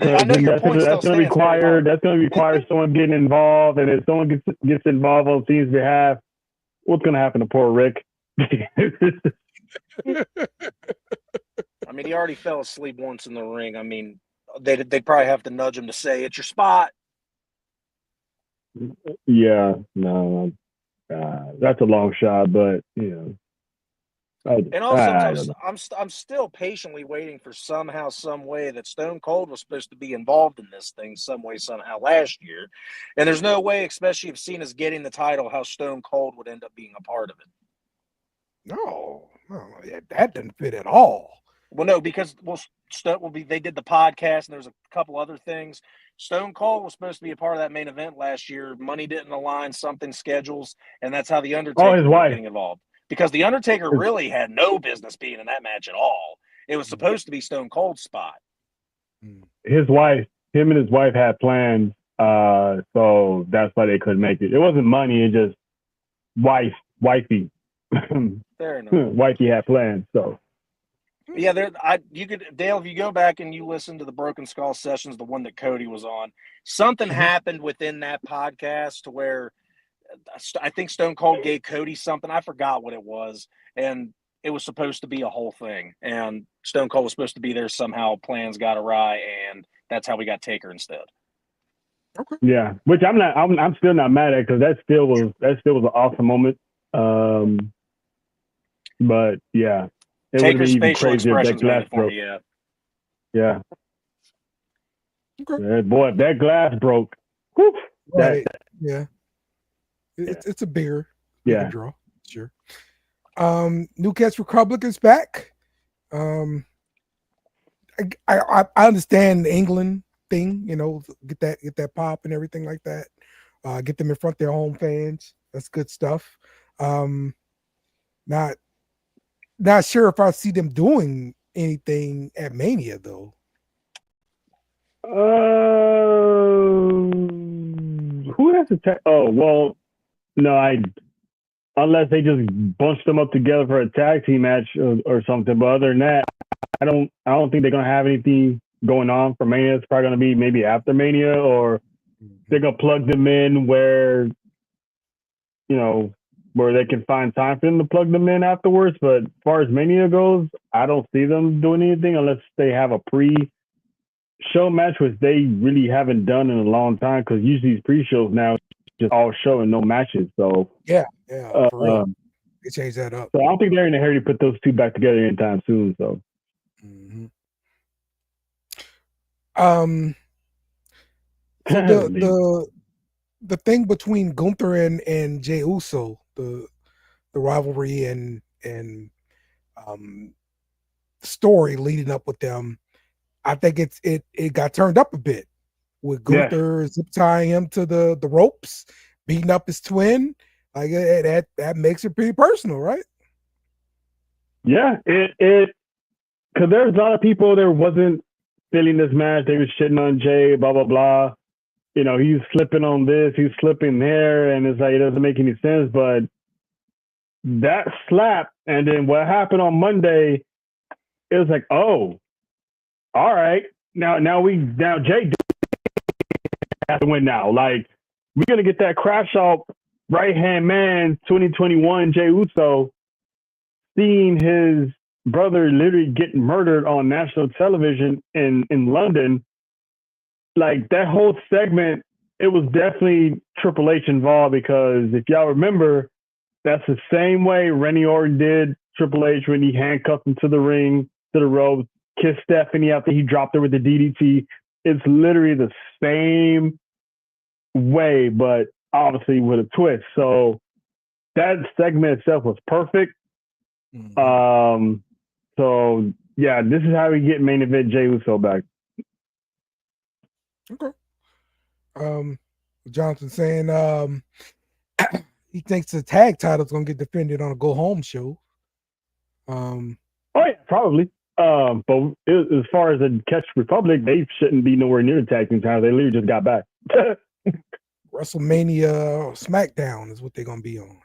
point that's going to require someone getting involved, and if someone gets involved on the team's behalf, what's going to happen to poor Rick? I mean, he already fell asleep once in the ring. I mean, they'd probably have to nudge him to say, "It's your spot." Yeah, no. That's a long shot, but And also, I'm still patiently waiting for somehow, some way that Stone Cold was supposed to be involved in this thing some way, somehow last year. And there's no way, especially if Cena's getting the title, how Stone Cold would end up being a part of it. No, that doesn't fit at all. Well, no, because they did the podcast and there's a couple other things. Stone Cold was supposed to be a part of that main event last year. Money didn't align, something schedules, and that's how the Undertaker was getting involved. Because the Undertaker really had no business being in that match at all. It was supposed to be Stone Cold's spot. Him and his wife had plans, so that's why they couldn't make it. It wasn't money; it just wifey. Fair enough. Wifey had plans, so. Yeah, Dale, if you go back and you listen to the Broken Skull sessions, the one that Cody was on, something happened within that podcast to where I think Stone Cold gave Cody something. I forgot what it was. And it was supposed to be a whole thing. And Stone Cold was supposed to be there somehow. Plans got awry, and that's how we got Taker instead. Okay. Yeah, which I'm still not mad at, because that still was an awesome moment. But yeah, it Taker's facial expressions made it for me. Yeah. Okay. Boy, if that glass broke, whew, right. It's a bigger draw, sure. New Catch Republic is back. I understand the England thing, get that pop and everything like that. Get them in front of their home fans. That's good stuff. Not sure if I see them doing anything at Mania though. Who has to tag? Oh well, no, unless they just bunched them up together for a tag team match or something. But other than that, I don't think they're gonna have anything going on for Mania. It's probably gonna be maybe after Mania, or they're gonna plug them in where they can find time for them to plug them in afterwards. But as far as Mania goes, I don't see them doing anything unless they have a pre-show match, which they really haven't done in a long time, because usually these pre-shows now just all show and no matches. So yeah, for real. They changed that up. So I don't think they're in a hurry to put those two back together anytime soon. So, so the thing between Gunther and Jey Uso, the rivalry and story leading up with them, I think it got turned up a bit with Gunther zip tying him to the ropes, beating up his twin. Like that makes it pretty personal, right? Yeah, it because there's a lot of people that wasn't feeling this match. They were shitting on Jey, blah blah blah. He's slipping on this, he's slipping there, and it's like it doesn't make any sense. But that slap, and then what happened on Monday, it was like, oh, all right, now Jey has to win now. Like, we're gonna get that crash out right hand man 2021 Jey Uso, seeing his brother literally get murdered on national television in London. Like, that whole segment, it was definitely Triple H involved, because if y'all remember, that's the same way Randy Orton did Triple H when he handcuffed him to the ring, to the ropes, kissed Stephanie after he dropped her with the DDT. It's literally the same way, but obviously with a twist. So that segment itself was perfect. So yeah, this is how we get main event Jey Uso back. Okay. Johnson saying he thinks the tag title's gonna get defended on a go home show. Oh yeah, probably. But as far as the Catch Republic, they shouldn't be nowhere near the tag team title. They literally just got back. WrestleMania SmackDown is what they're gonna be on.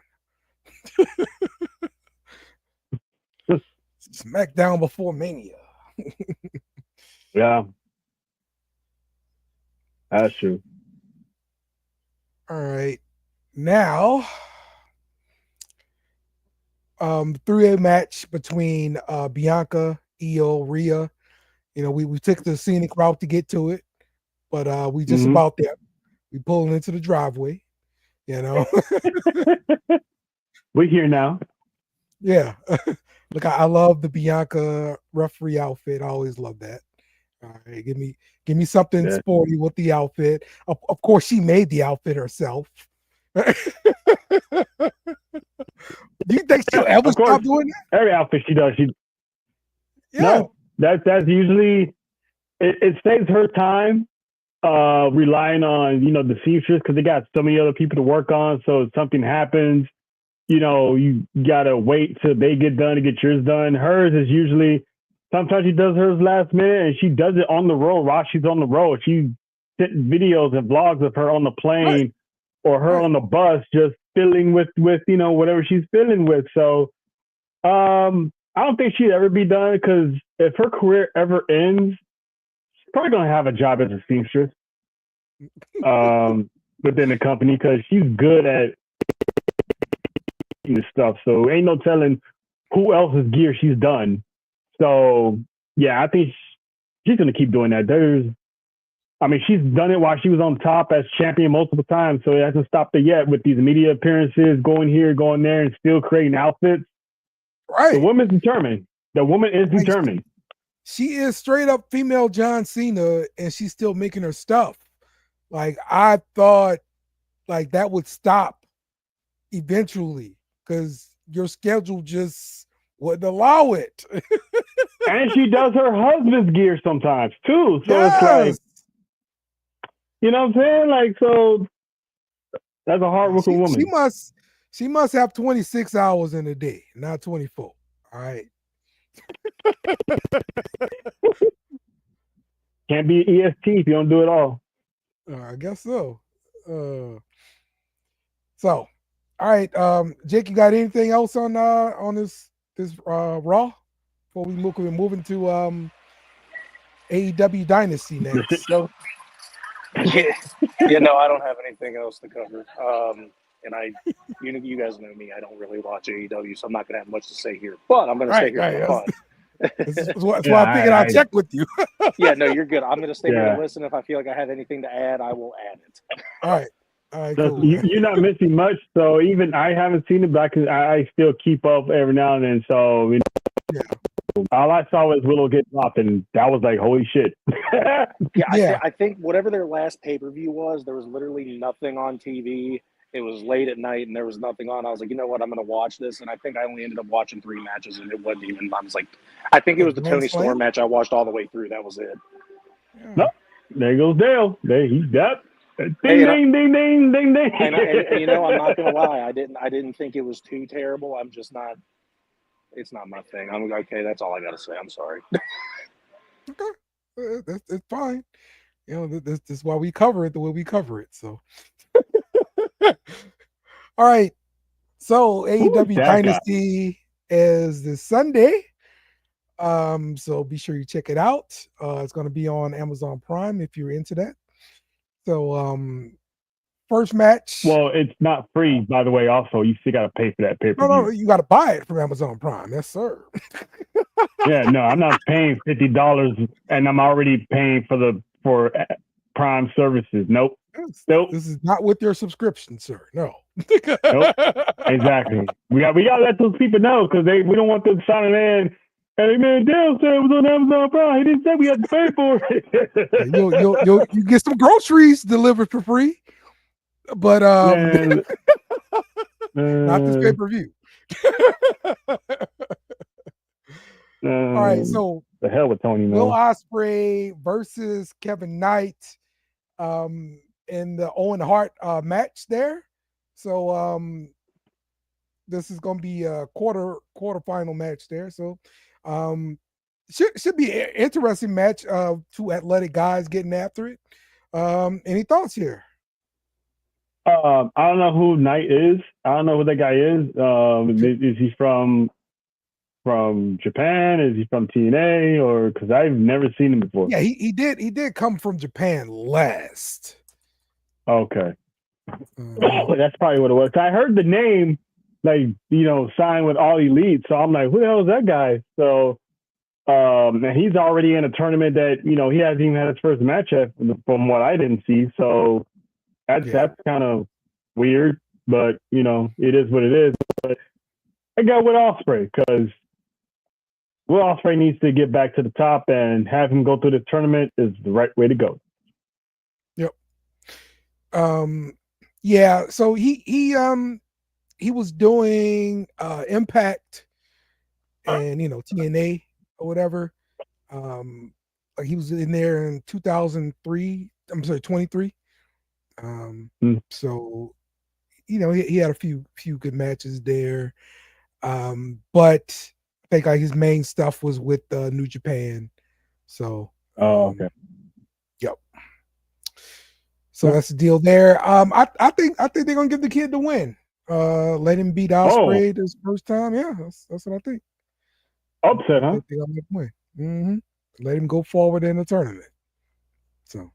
SmackDown before Mania. Yeah. That's true. All right. Now, 3-way match between Bianca, Io, Rhea. We took the scenic route to get to it, but we just about there. We pulling into the driveway. You know. We're here now. Yeah. Look, I love the Bianca referee outfit. I always love that. All right, give me something sporty with the outfit. Of course, she made the outfit herself. Do you think she'll ever stop doing that? Every outfit she does, no. That's usually it saves her time relying on the seamstress because they got so many other people to work on. So if something happens, you gotta wait till they get done to get yours done. Hers is usually sometimes she does hers last minute and she does it on the road while she's on the road. She sent videos and vlogs of her on the plane or her on the bus just filling with whatever she's filling with. So I don't think she'd ever be done because if her career ever ends, she's probably gonna have a job as a seamstress within the company because she's good at this stuff. So ain't no telling who else's gear she's done. So yeah, I think she's gonna keep doing that. She's done it while she was on top as champion multiple times, so it hasn't stopped her yet with these media appearances, going here, going there, and still creating outfits. Right. The woman's determined. The woman is determined. She is straight up female John Cena, and she's still making her stuff. Like, I thought like that would stop eventually because your schedule just wouldn't allow it. And she does her husband's gear sometimes too. So it's like, you know what I'm saying? Like, so that's a hard-working woman. She must have 26 hours in a day, not 24. All right. Can't be EST if you don't do it all. I guess so. All right. Jake, you got anything else on this Raw before we move into AEW Dynasty next? No, I don't have anything else to cover. And you guys know me. I don't really watch AEW, so I'm not going to have much to say here. But I'm going to stay here for fun. That's why I figured I'll check with you. Yeah, no, you're good. I'm going to stay here and listen. If I feel like I have anything to add, I will add it. All right. So cool. You're not missing much. So even I haven't seen it, but I still keep up every now and then. So all I saw was Willow get dropped, and that was like, holy shit. I think whatever their last pay-per-view was, there was literally nothing on TV. It was late at night, and there was nothing on. I was like, you know what? I'm going to watch this. And I think I only ended up watching 3 matches, and it wasn't even. I was like, I think it was the Tony Storm match I watched all the way through. That was it. Yeah. No, there goes Dale. There he's got. Ding, ding, ding, ding, ding, ding. And I'm not going to lie. I didn't think it was too terrible. I'm just not. It's not my thing. I'm okay. That's all I got to say. I'm sorry. Okay, it's fine. This is why we cover it the way we cover it. So. All right. So AEW Dynasty is this Sunday. So be sure you check it out. It's going to be on Amazon Prime if you're into that. So first match. Well, it's not free, by the way. Also, you still got to pay for that pay-per-view. No, you got to buy it from Amazon Prime. Yes, sir. Yeah, no, I'm not paying $50, and I'm already paying for Prime services. Nope. This is not with your subscription, sir. No. Nope. Exactly. We got to let those people know because we don't want them signing in. Hey man, Dale said it was on Amazon Prime. He didn't say we had to pay for it. You get some groceries delivered for free, but not this pay-per-view. All right, so the hell with Tony, man. Will Ospreay versus Kevin Knight. In the Owen Hart match there. So this is going to be a quarterfinal match there. So should be an interesting match of 2 athletic guys getting after it. Any thoughts here? I don't know who Knight is. I don't know who that guy is. Is he from Japan? Is he from TNA? Or because I've never seen him before. Yeah, he did come from Japan last. Okay. That's probably what it was. I heard the name, signed with All Elite. So I'm like, who the hell is that guy? So and he's already in a tournament that, he hasn't even had his first match yet from what I didn't see. So that's kind of weird, but it is what it is. But I got Will Ospreay because Will Ospreay needs to get back to the top, and have him go through the tournament is the right way to go. Yep. Yeah. So he was doing Impact and TNA or whatever. Like he was in there in 2003. I'm sorry, 23. So he had a few good matches there. But I think like his main stuff was with New Japan. So okay. Yep. So that's the deal there. I think they're gonna give the kid the win. Let him beat Ospreay this first time. Yeah, that's what I think. Upset, huh? They're gonna win. Mm-hmm. Let him go forward in the tournament. So.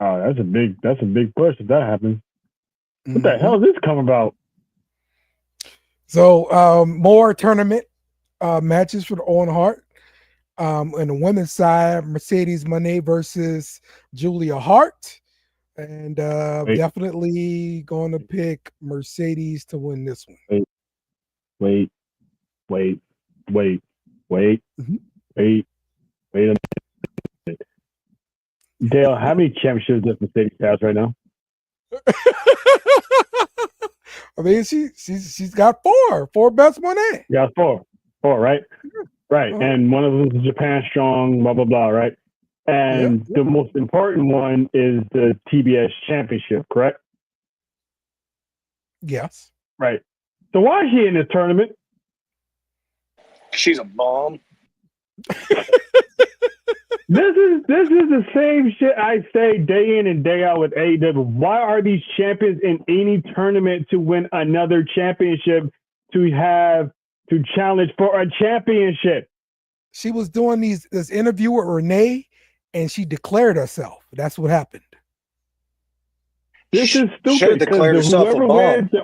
Oh, that's a big push if that happens. What the hell is this come about? So more tournament matches for the Owen Hart. On the women's side, Mercedes Moné versus Julia Hart. And definitely going to pick Mercedes to win this one. Wait a minute. Dale, how many championships does Mercedes have right now? I mean, she's got four best Moné. Yeah, four, right? Right, and one of them is Japan Strong, blah blah blah, right? And the most important one is the TBS Championship, correct? Yes. Right. So why is she in this tournament? She's a bomb. This is the same shit I say day in and day out with AEW. Why are these champions in any tournament to win another championship to challenge for a championship? She was doing this interview with Renee, and she declared herself. That's what happened. This is stupid because whoever wins the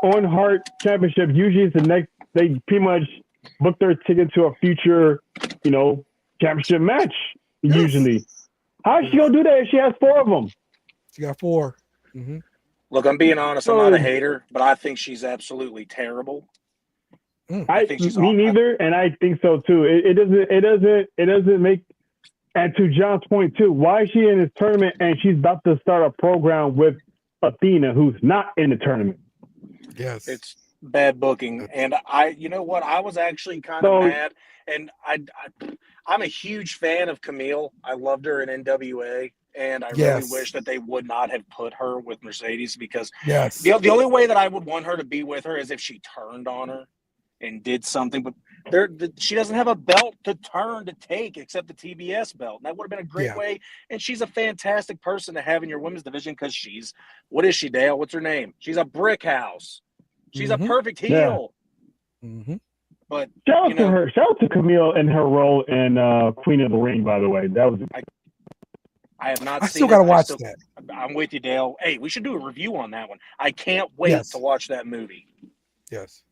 Owen Hart championship usually is the next. They pretty much book their ticket to a future, championship match. Yes. Usually, how is she gonna do that if she has four of them? She got 4. Mm-hmm. Look, I'm being honest. I'm not a hater, but I think she's absolutely terrible. I think she's me neither, and I think so too. It doesn't make. And to John's point too, why is she in this tournament and she's about to start a program with Athena, who's not in the tournament? Yes, it's bad booking. And you know what? I was actually kind of mad, and I'm a huge fan of Camille. I loved her in NWA, and I really wish that they would not have put her with Mercedes because the only way that I would want her to be with her is if she turned on her and did something, but she doesn't have a belt to turn to take except the TBS belt. And that would have been a great way. And she's a fantastic person to have in your women's division because what is she, Dale? What's her name? She's a brick house. She's a perfect heel. Yeah. Mm-hmm. But shout out to her. Shout out to Camille and her role in Queen of the Ring, by the way. That was. I have not seen it. I still got to watch that. I'm with you, Dale. Hey, we should do a review on that one. I can't wait to watch that movie. Yes.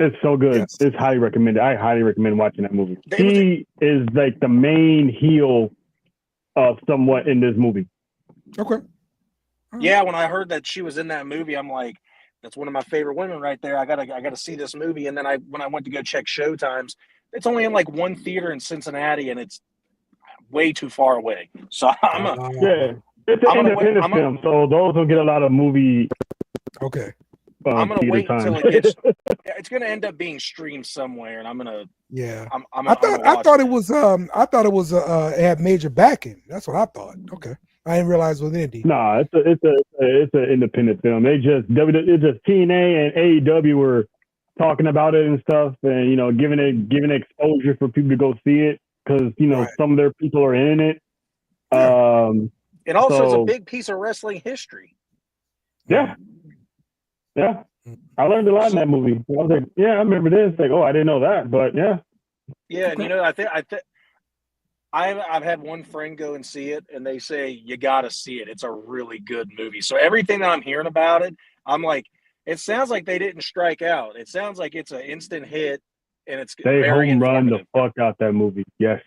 It's so good. Yes. It's highly recommended. I highly recommend watching that movie. She is like the main heel somewhat in this movie. Okay. Yeah, when I heard that she was in that movie, I'm like, that's one of my favorite women right there. I gotta see this movie. And then when I went to go check showtimes, it's only in like one theater in Cincinnati, and it's way too far away. So it's an independent film, so those will get a lot of movie. Okay. I'm gonna wait until it gets. It's gonna end up being streamed somewhere, and I'm gonna. Yeah. I thought it was. It had major backing. That's what I thought. Okay. I didn't realize it was indie. Nah, it's an independent film. It's just TNA and AEW were talking about it and stuff, and giving exposure for people to go see it because some of their people are in it. Yeah. And also, it's a big piece of wrestling history. Yeah. Yeah, I learned a lot in that movie. I was like, yeah, I remember this. Like, I didn't know that, but yeah. Yeah, and I think I've had one friend go and see it, and they say you got to see it. It's a really good movie. So everything that I'm hearing about it, I'm like, it sounds like they didn't strike out. It sounds like it's an instant hit, and it's they very home run the fuck out that movie. Yes.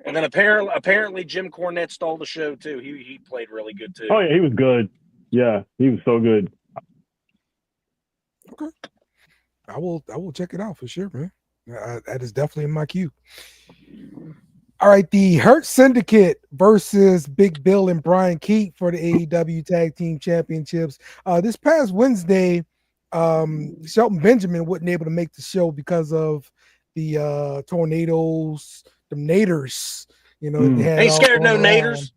And then apparently Jim Cornette stole the show too. He played really good too. Oh yeah, he was good. Yeah, he was so good. Okay, I will check it out for sure, man. That is definitely in my queue. All right, the Hurt Syndicate versus Big Bill and Brian Keith for the AEW Tag Team Championships. This past Wednesday, Shelton Benjamin wasn't able to make the show because of the tornadoes, the naders. You know, they had ain't scared no naders.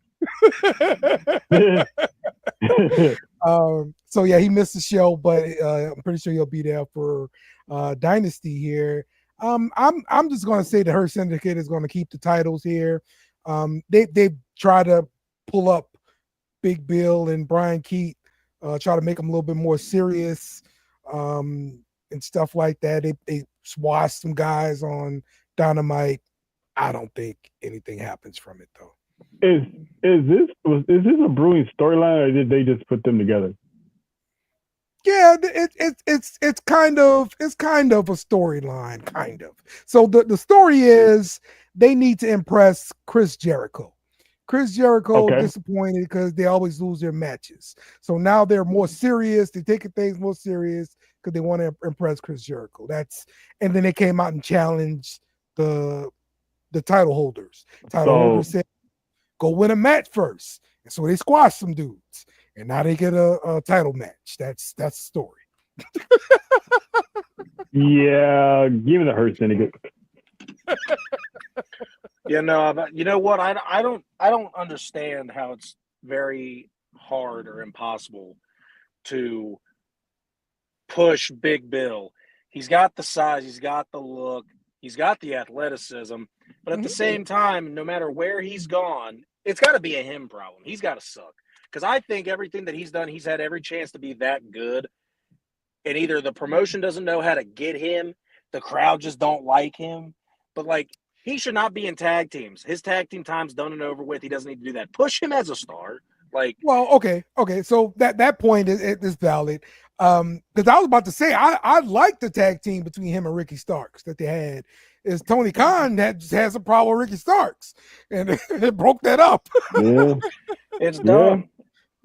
So yeah, he missed the show, but I'm pretty sure he'll be there for Dynasty here. I'm just gonna say the Hurt Syndicate is gonna keep the titles here. They try to pull up Big Bill and Brian Keith, try to make them a little bit more serious, and stuff like that. They swashed some guys on Dynamite. I don't think anything happens from it though. Is this a brewing storyline, or did they just put them together? Yeah, it's kind of a storyline, kind of. So the story is they need to impress Chris Jericho. Chris Jericho disappointed because they always lose their matches. So now they're more serious. They're taking things more serious because they want to impress Chris Jericho. And then they came out and challenged the title holders. Holders said, go win a match first. And so they squashed some dudes. And now they get a title match. That's the story. Yeah, give me the Hurt Syndicate. Yeah, no, but you know what? I don't understand how it's very hard or impossible to push Big Bill. He's got the size, he's got the look, he's got the athleticism, but at the same time, no matter where he's gone, it's got to be a him problem. He's got to suck. Because I think everything that he's done, he's had every chance to be that good. And either the promotion doesn't know how to get him, the crowd just don't like him. But, like, he should not be in tag teams. His tag team time's done and over with. He doesn't need to do that. Push him as a star. Like, well, okay. So that point is valid. Because I was about to say I like the tag team between him and Ricky Starks that they had. Is Tony Khan that has a problem with Ricky Starks, and it broke that up. Yeah. It's done.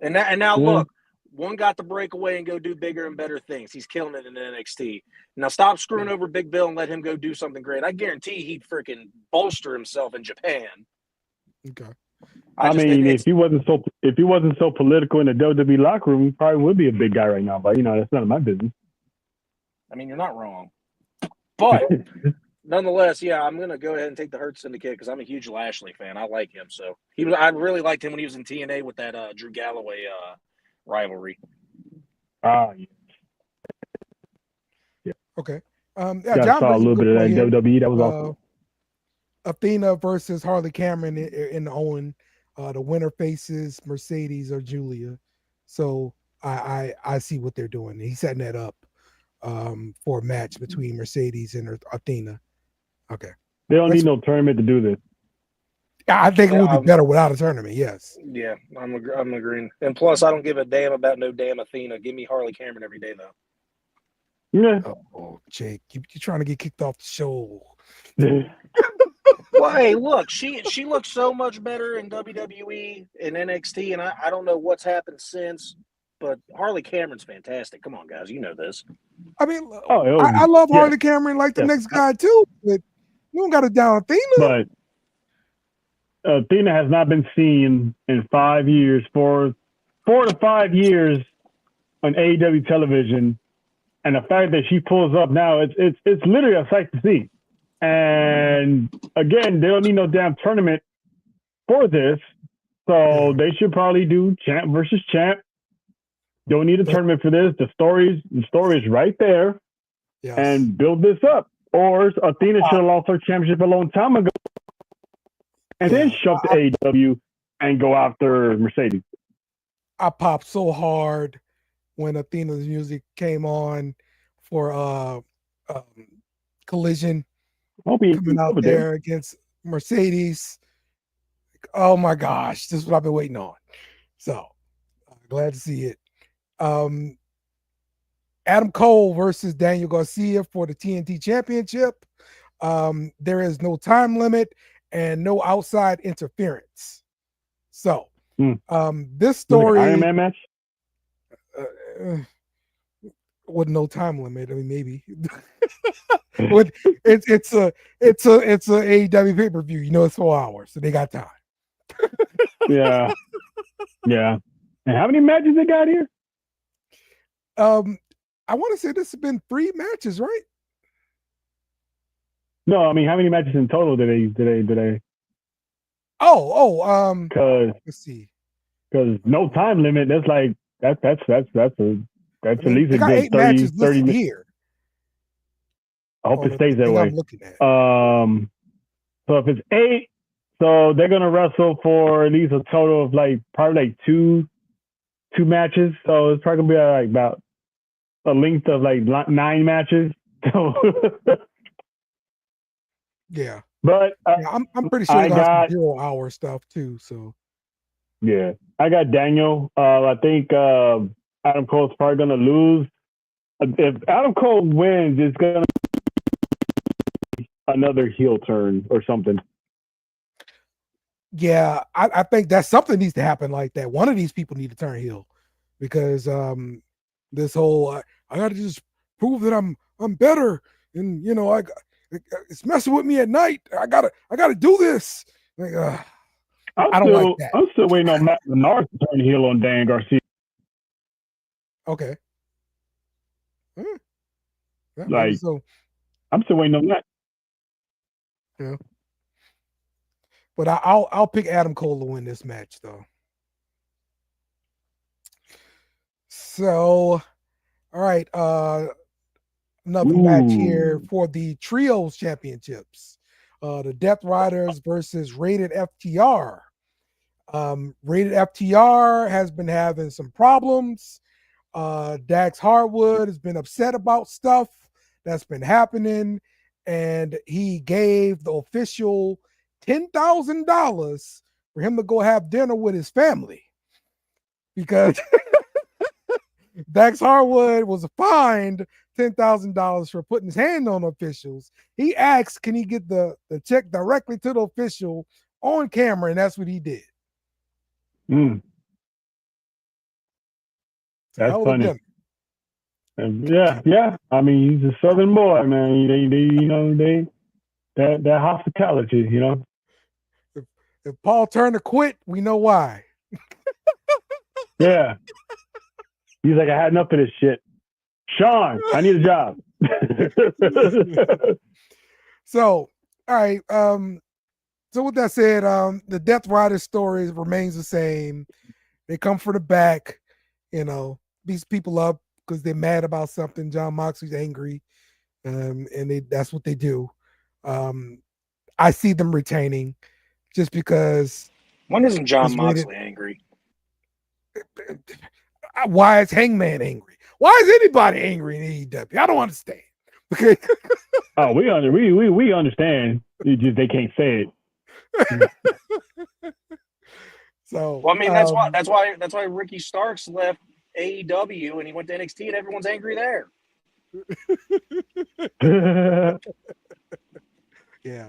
And now look, one got to break away and go do bigger and better things. He's killing it in NXT. Now stop screwing over Big Bill and let him go do something great. I guarantee he'd freaking bolster himself in Japan. Okay. I mean, if he wasn't so political in the WWE locker room, he probably would be a big guy right now. But that's none of my business. I mean, you're not wrong. But nonetheless, yeah, I'm gonna go ahead and take the Hurt Syndicate because I'm a huge Lashley fan. I like him. So I really liked him when he was in TNA with that Drew Galloway rivalry. Yeah. Okay. Yeah, I saw a little bit of that in WWE. That was awesome. Athena versus Harley Cameron in the Owen. The winner faces Mercedes or Julia. So I see what they're doing. He's setting that up for a match between Mercedes and Athena. Okay. They don't need no tournament to do this. I think it would be better without a tournament. Yes. Yeah, I'm agreeing. And plus, I don't give a damn about no damn Athena. Give me Harley Cameron every day, though. Yeah. Oh, Jake, you're trying to get kicked off the show. Well, hey, look, she looks so much better in WWE and NXT, and I don't know what's happened since, but Harley Cameron's fantastic. Come on, guys, you know this. I mean, I love Harley Cameron like the next guy too, but you don't got to down Athena. But Athena has not been seen in 5 years, 4 to 5 years on AEW television, and the fact that she pulls up now, it's literally a sight to see. And again, they don't need no damn tournament for this, so they should probably do champ versus champ. Don't need a tournament for this. The story is right there, and build this up. Or Athena should have lost her championship a long time ago, and then shove to AEW and go after Mercedes. I popped so hard when Athena's music came on for Collision. Coming out there against Mercedes. Oh my gosh, this is what I've been waiting on. So glad to see it. Adam Cole versus Daniel Garcia for the TNT Championship. There is no time limit, and no outside interference. So, this Like an story Iron Man match. with no time limit. I mean, maybe with it's a AEW pay-per-view. You know, it's 4 hours, so they got time. Yeah. And how many matches they got here? I want to say this has been 3 matches, right? No, I mean, how many matches in total did they? Because let's see. Because no time limit. That's like that's at least a good 8 30 matches 30 minutes. here. I hope it stays that way. I'm looking at. So if it's 8, so they're gonna wrestle for at least a total of probably 2 matches. So it's probably gonna be about a length of 9 matches. So yeah. But I'm pretty sure they got some 0-hour stuff too. So yeah, I got Daniel. I think Adam Cole's probably gonna lose. If Adam Cole wins, it's gonna be another heel turn or something. Yeah, I think that something needs to happen like that. One of these people need to turn heel because this whole I got to just prove that I'm better, and it's messing with me at night. I gotta do this. I don't like that. I'm still waiting on Matt Menard to turn heel on Dan Garcia. Okay. So I'm still waiting on that. Yeah. But I'll pick Adam Cole to win this match though. So, all right. Another match here for the Trios Championships. The Death Riders versus Rated FTR. Rated FTR has been having some problems. Dax Harwood has been upset about stuff that's been happening, and he gave the official $10,000 for him to go have dinner with his family because Dax Harwood was fined $10,000 for putting his hand on officials. He asked, can he get the check directly to the official on camera, and that's what he did. That's funny. Yeah. I mean, he's a Southern boy, man. They that hospitality, If Paul Turner quit, we know why. Yeah. He's like, I had enough of this shit. Sean, I need a job. So, all right. So with that said, the Death Rider story remains the same. They come from the back, beat people up because they're mad about something. John Moxley's angry, and that's what they do. I see them retaining just because. When isn't John Moxley angry? Why is Hangman angry? Why is anybody angry in AEW? I don't understand. Okay. Oh, we understand. They can't say it. So, well, I mean, that's why Ricky Starks left AEW and he went to NXT, and everyone's angry there. Yeah,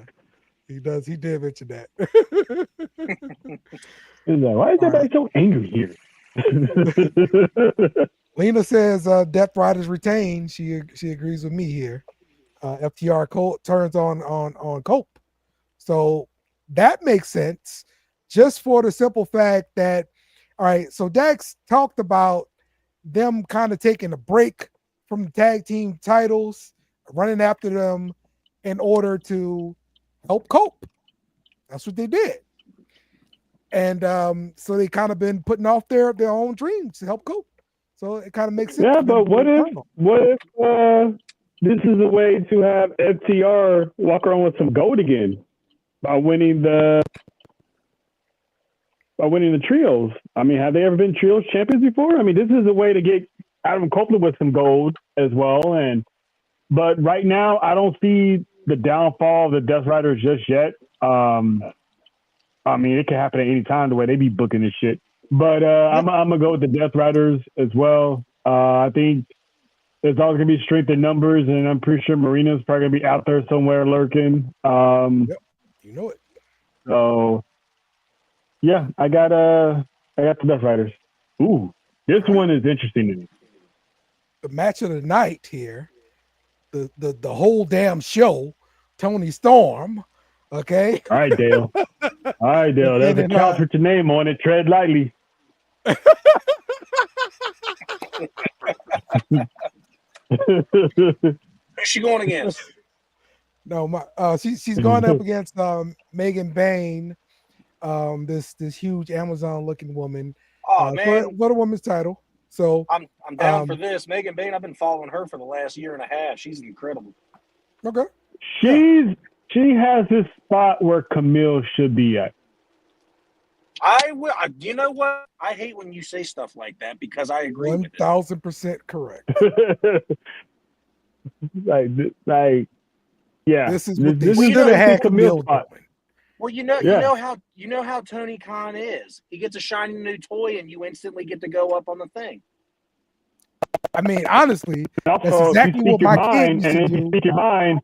he does. He did mention that. Why is everybody so angry here? Lena says Death Riders retain. She agrees with me here. FTR turns on Cope. So that makes sense just for the simple fact that, all right, so Dax talked about them kind of taking a break from the tag team titles, running after them in order to help Cope. That's what they did. And so they kind of been putting off their own dreams to help Cope. So it kind of makes sense. Yeah, but what if this is a way to have FTR walk around with some gold again by winning the trios? I mean, have they ever been trios champions before? I mean, this is a way to get Adam Copeland with some gold as well. But right now, I don't see the downfall of the Death Riders just yet. I mean, it can happen at any time the way they be booking this shit. But I'm gonna go with the Death Riders as well. I think there's always gonna be strength in numbers, and I'm pretty sure Marina's probably gonna be out there somewhere lurking. Yep. You know it. So yeah, I got the Death Riders. Ooh, this one is interesting to me. The match of the night here, the whole damn show, Tony Storm. Okay. All right, Dale. There's a counter name on it. Tread lightly. Who's she going against? No, she's going up against Megan Bain, this huge Amazon looking woman. Oh man, for the women's title. So I'm down for this. Megan Bain, I've been following her for the last year and a half. She's incredible. Okay. She has this spot where Camille should be at. I will. You know what? I hate when you say stuff like that because I agree. 1,000% correct. Yeah. This is gonna have Camille doing. Well, you know how Tony Khan is. He gets a shiny new toy, and you instantly get to go up on the thing. I mean, honestly, also, that's exactly what my kids used to do. If you speak your mind,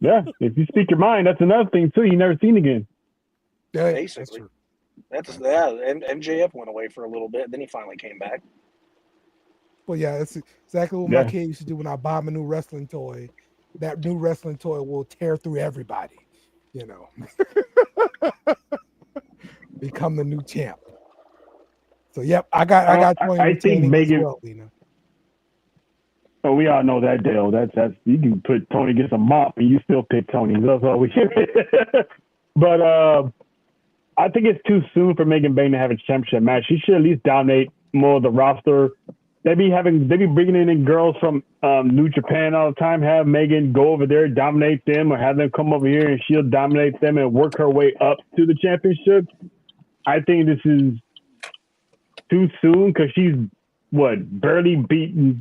yeah, if you speak your mind, that's another thing too. You never seen again. Yeah, basically. That's and MJF went away for a little bit, then he finally came back. Well, yeah, that's exactly what my kids used to do when I buy them a new wrestling toy. That new wrestling toy will tear through everybody, you know. Become the new champ. So I got Tony. I think Megan. As well, Lena. Oh, we all know that, Dale. That's you can put Tony against a mop and you still pick Tony. That's all we hear. But I think it's too soon for Megan Bain to have a championship match. She should at least dominate more of the roster. They be bringing in girls from New Japan all the time. Have Megan go over there, dominate them, or have them come over here and she'll dominate them and work her way up to the championship. I think this is too soon because she's barely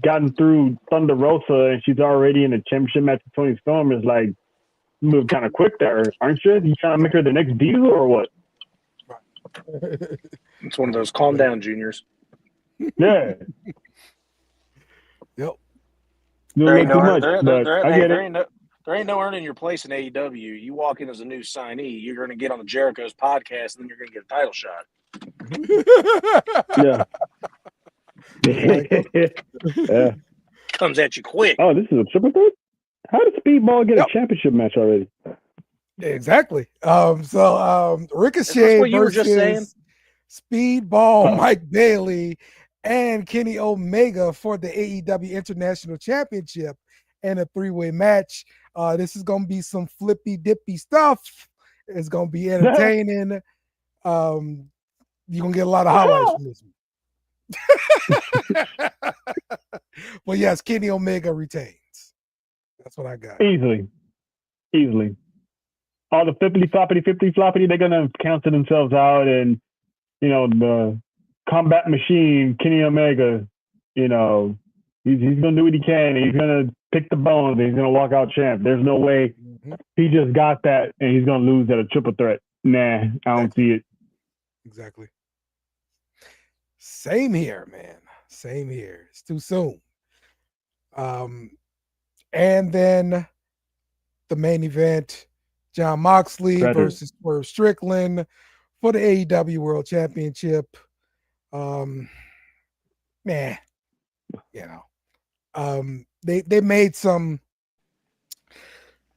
gotten through Thunder Rosa and she's already in a championship match with Toni Storm. Is like move kind of quick there, aren't you? You trying to make her the next Diesel or what? It's one of those calm down juniors. Yeah. Yep. There ain't no earning your place in AEW. You walk in as a new signee, you're going to get on the Jericho's podcast, and then you're going to get a title shot. Yeah. Comes at you quick. Oh, this is a triple threat? How did Speedball get a championship match already? Exactly. Ricochet versus Speedball, Mike Bailey, and Kenny Omega for the AEW International Championship and a three-way match. This is going to be some flippy dippy stuff. It's going to be entertaining. You're going to get a lot of highlights from this one. But yes, Kenny Omega retains. That's what I got. Easily. All the flippity floppity, they're going to cancel themselves out. And, the combat machine, Kenny Omega, he's going to do what he can. He's going to pick the bones. And he's going to walk out champ. There's no way he just got that and he's going to lose at a triple threat. Nah, I don't see it. Exactly. Same here, man. Same here. It's too soon. And then the main event, Jon Moxley versus Swerve Strickland for the AEW World Championship. They made some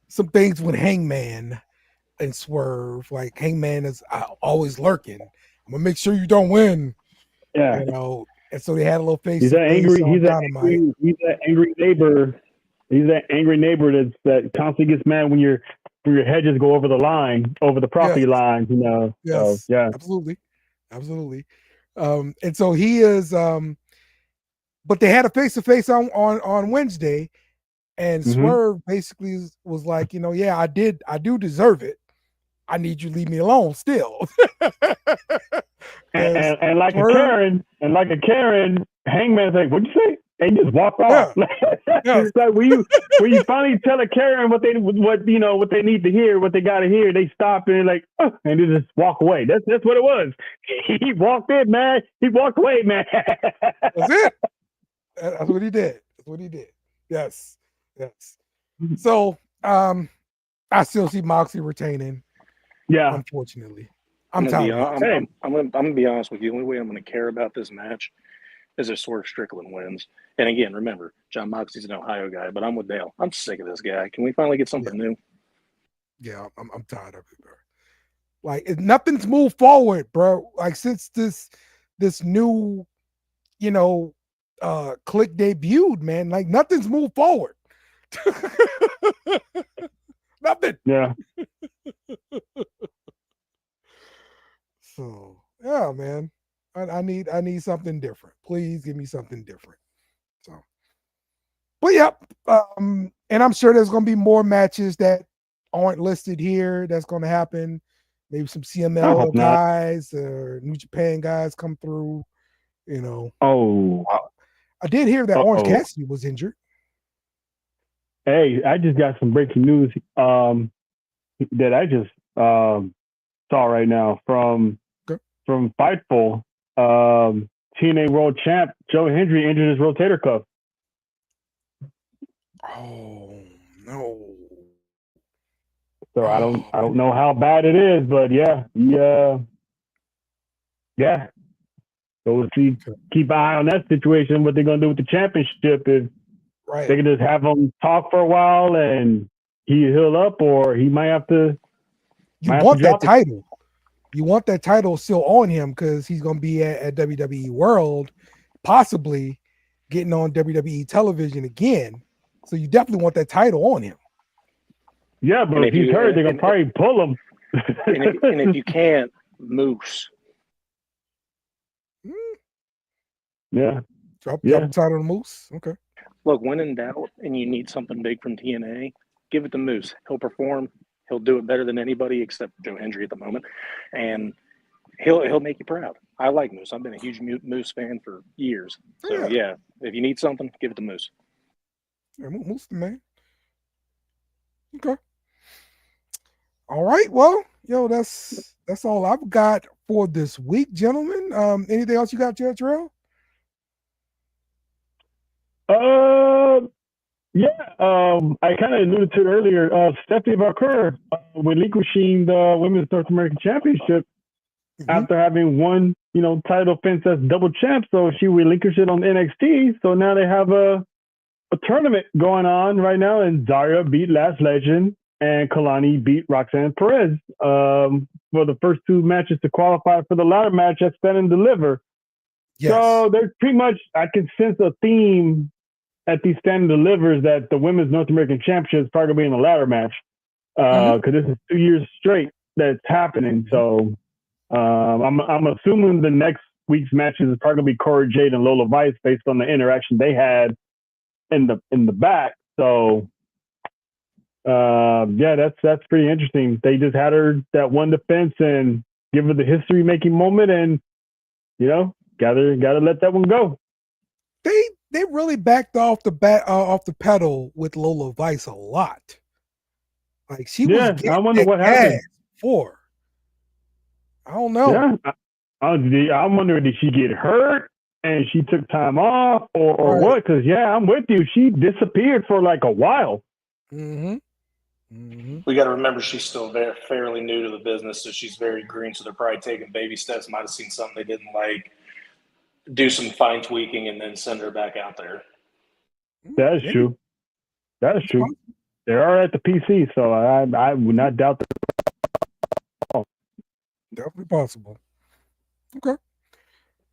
things with Hangman and Swerve. Like Hangman is always lurking. I'm gonna make sure you don't win. Yeah, and so they had a little face. He's that angry. He's that angry neighbor. He's that angry neighbor that constantly gets mad when your hedges go over the line, over the property line. Yes. So, yeah, absolutely. And so he is. But they had a face-to-face on Wednesday, and Swerve basically was like, I do deserve it. I need you to leave me alone still. and like Swerve, a Karen, Hangman's like, what'd you say? And just walk off. It's like when you finally tell a Karen what they need to hear, what they gotta hear, they stop and like, and they just walk away. That's what it was. He walked in, man. He walked away, man. That's it. That's what he did. Yes. So I still see Moxley retaining. Yeah, unfortunately, I'm tired. gonna be honest with you. The only way I'm gonna care about this match is if Swerve Strickland wins. And again, remember, John Moxley's an Ohio guy, but I'm with Dale. I'm sick of this guy. Can we finally get something new? Yeah, I'm tired of it, bro. Like nothing's moved forward, bro. Like since this new, Click debuted, man. Like nothing's moved forward. Nothing. Yeah. So yeah, man. I need something different. Please give me something different. So, but yep. And I'm sure there's gonna be more matches that aren't listed here. That's gonna happen. Maybe some CML guys or New Japan guys come through. Oh, I did hear that Orange Cassidy was injured. Hey, I just got some breaking news that I just saw right now from Fightful. TNA World Champ Joe Hendry injured his rotator cuff. Oh no! So I don't know how bad it is, but yeah. So we'll see. Keep an eye on that situation. What they're gonna do with the championship if they can just have him talk for a while and he heal up, or he might have to. You want that title. You want that title still on him because he's going to be at WWE World, possibly getting on WWE television again. So you definitely want that title on him. Yeah, but if he's hurt, they're going to probably pull him. and if you can't, Moose. Yeah. Drop the title on Moose. Okay. Look, when in doubt and you need something big from TNA, give it to Moose. He'll perform. He'll do it better than anybody except Joe Hendry at the moment, and he'll make you proud. I like Moose. I've been a huge Moose fan for years. So yeah, if you need something, give it to Moose. Yeah, Moose, man. Okay. All right. Well, that's all I've got for this week, gentlemen. Anything else you got, Terrell? Yeah, I kind of alluded to it earlier. Stephanie Vaquer relinquishing the Women's North American Championship after having won, title defense as double champ. So she relinquished it on NXT. So now they have a tournament going on right now, and Zarya beat Last Legend and Kalani beat Roxanne Perez for the first two matches to qualify for the ladder match at Stand and Deliver. Yes. So there's pretty much, I can sense a theme at these Stand and Delivers that the Women's North American Championship is probably going to be in a ladder match because this is 2 years straight that's happening. So I'm assuming the next week's matches is probably going to be Cora Jade and Lola Vice based on the interaction they had in the back. So that's pretty interesting. They just had her that one defense and give her the history making moment, and gotta let that one go. They really backed off the pedal with Lola Vice a lot. Like she was getting I wonder what happened before. I don't know. Yeah, I wonder, did she get hurt and she took time off or what? Because I'm with you. She disappeared for like a while. We got to remember she's still fairly new to the business, so she's very green. So they're probably taking baby steps. Might have seen something they didn't like, do some fine tweaking, and then send her back out there. That is true. That is true. They are at the PC, so I would not doubt that. Definitely possible. Okay.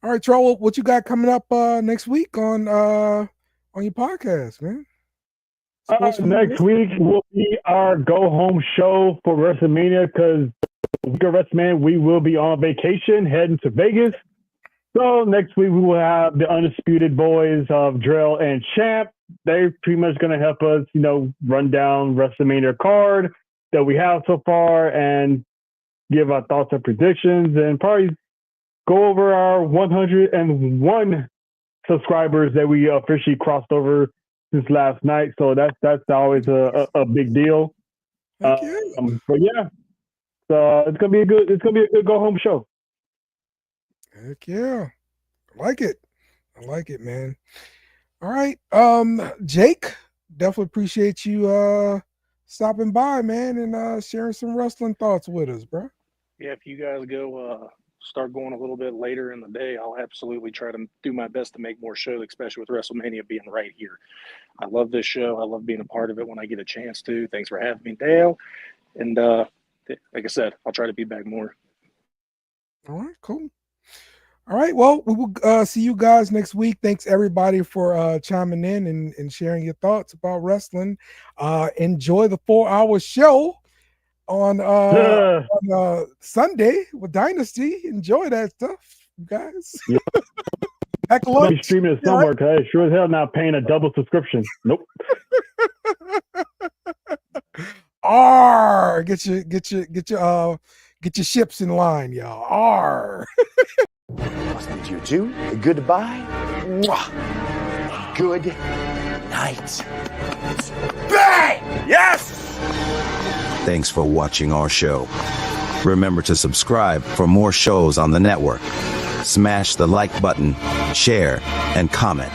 All right, Troll, what you got coming up next week on your podcast, man? Next week will be our go home show for WrestleMania because week of WrestleMania we will be on vacation heading to Vegas. So next week we will have the Undisputed Boys of Drell and Champ. They're pretty much going to help us, run down WrestleMania card that we have so far and give our thoughts and predictions and probably go over our 101 subscribers that we officially crossed over since last night. So that's always a big deal. But yeah, so it's gonna be a good go home show. Heck yeah, I like it, man. All right, Jake, definitely appreciate you stopping by, man, and sharing some wrestling thoughts with us, bro. Yeah, if you guys go start going a little bit later in the day, I'll absolutely try to do my best to make more shows, especially with WrestleMania being right here. I love this show. I love being a part of it when I get a chance to. Thanks for having me, Dale. And like I said, I'll try to be back more. All right, cool. All right, well, we will see you guys next week. Thanks everybody for chiming in and sharing your thoughts about wrestling. Enjoy the 4-hour show on Sunday with Dynasty. Enjoy that stuff, you guys. Yeah. Heck, I'll be streaming it somewhere because I sure as hell not paying a double subscription. Nope. Get your ships in line, y'all. Wasn't you too? Goodbye. Mwah. Good night. Bang! Yes! Thanks for watching our show. Remember to subscribe for more shows on the network. Smash the like button, share, and comment.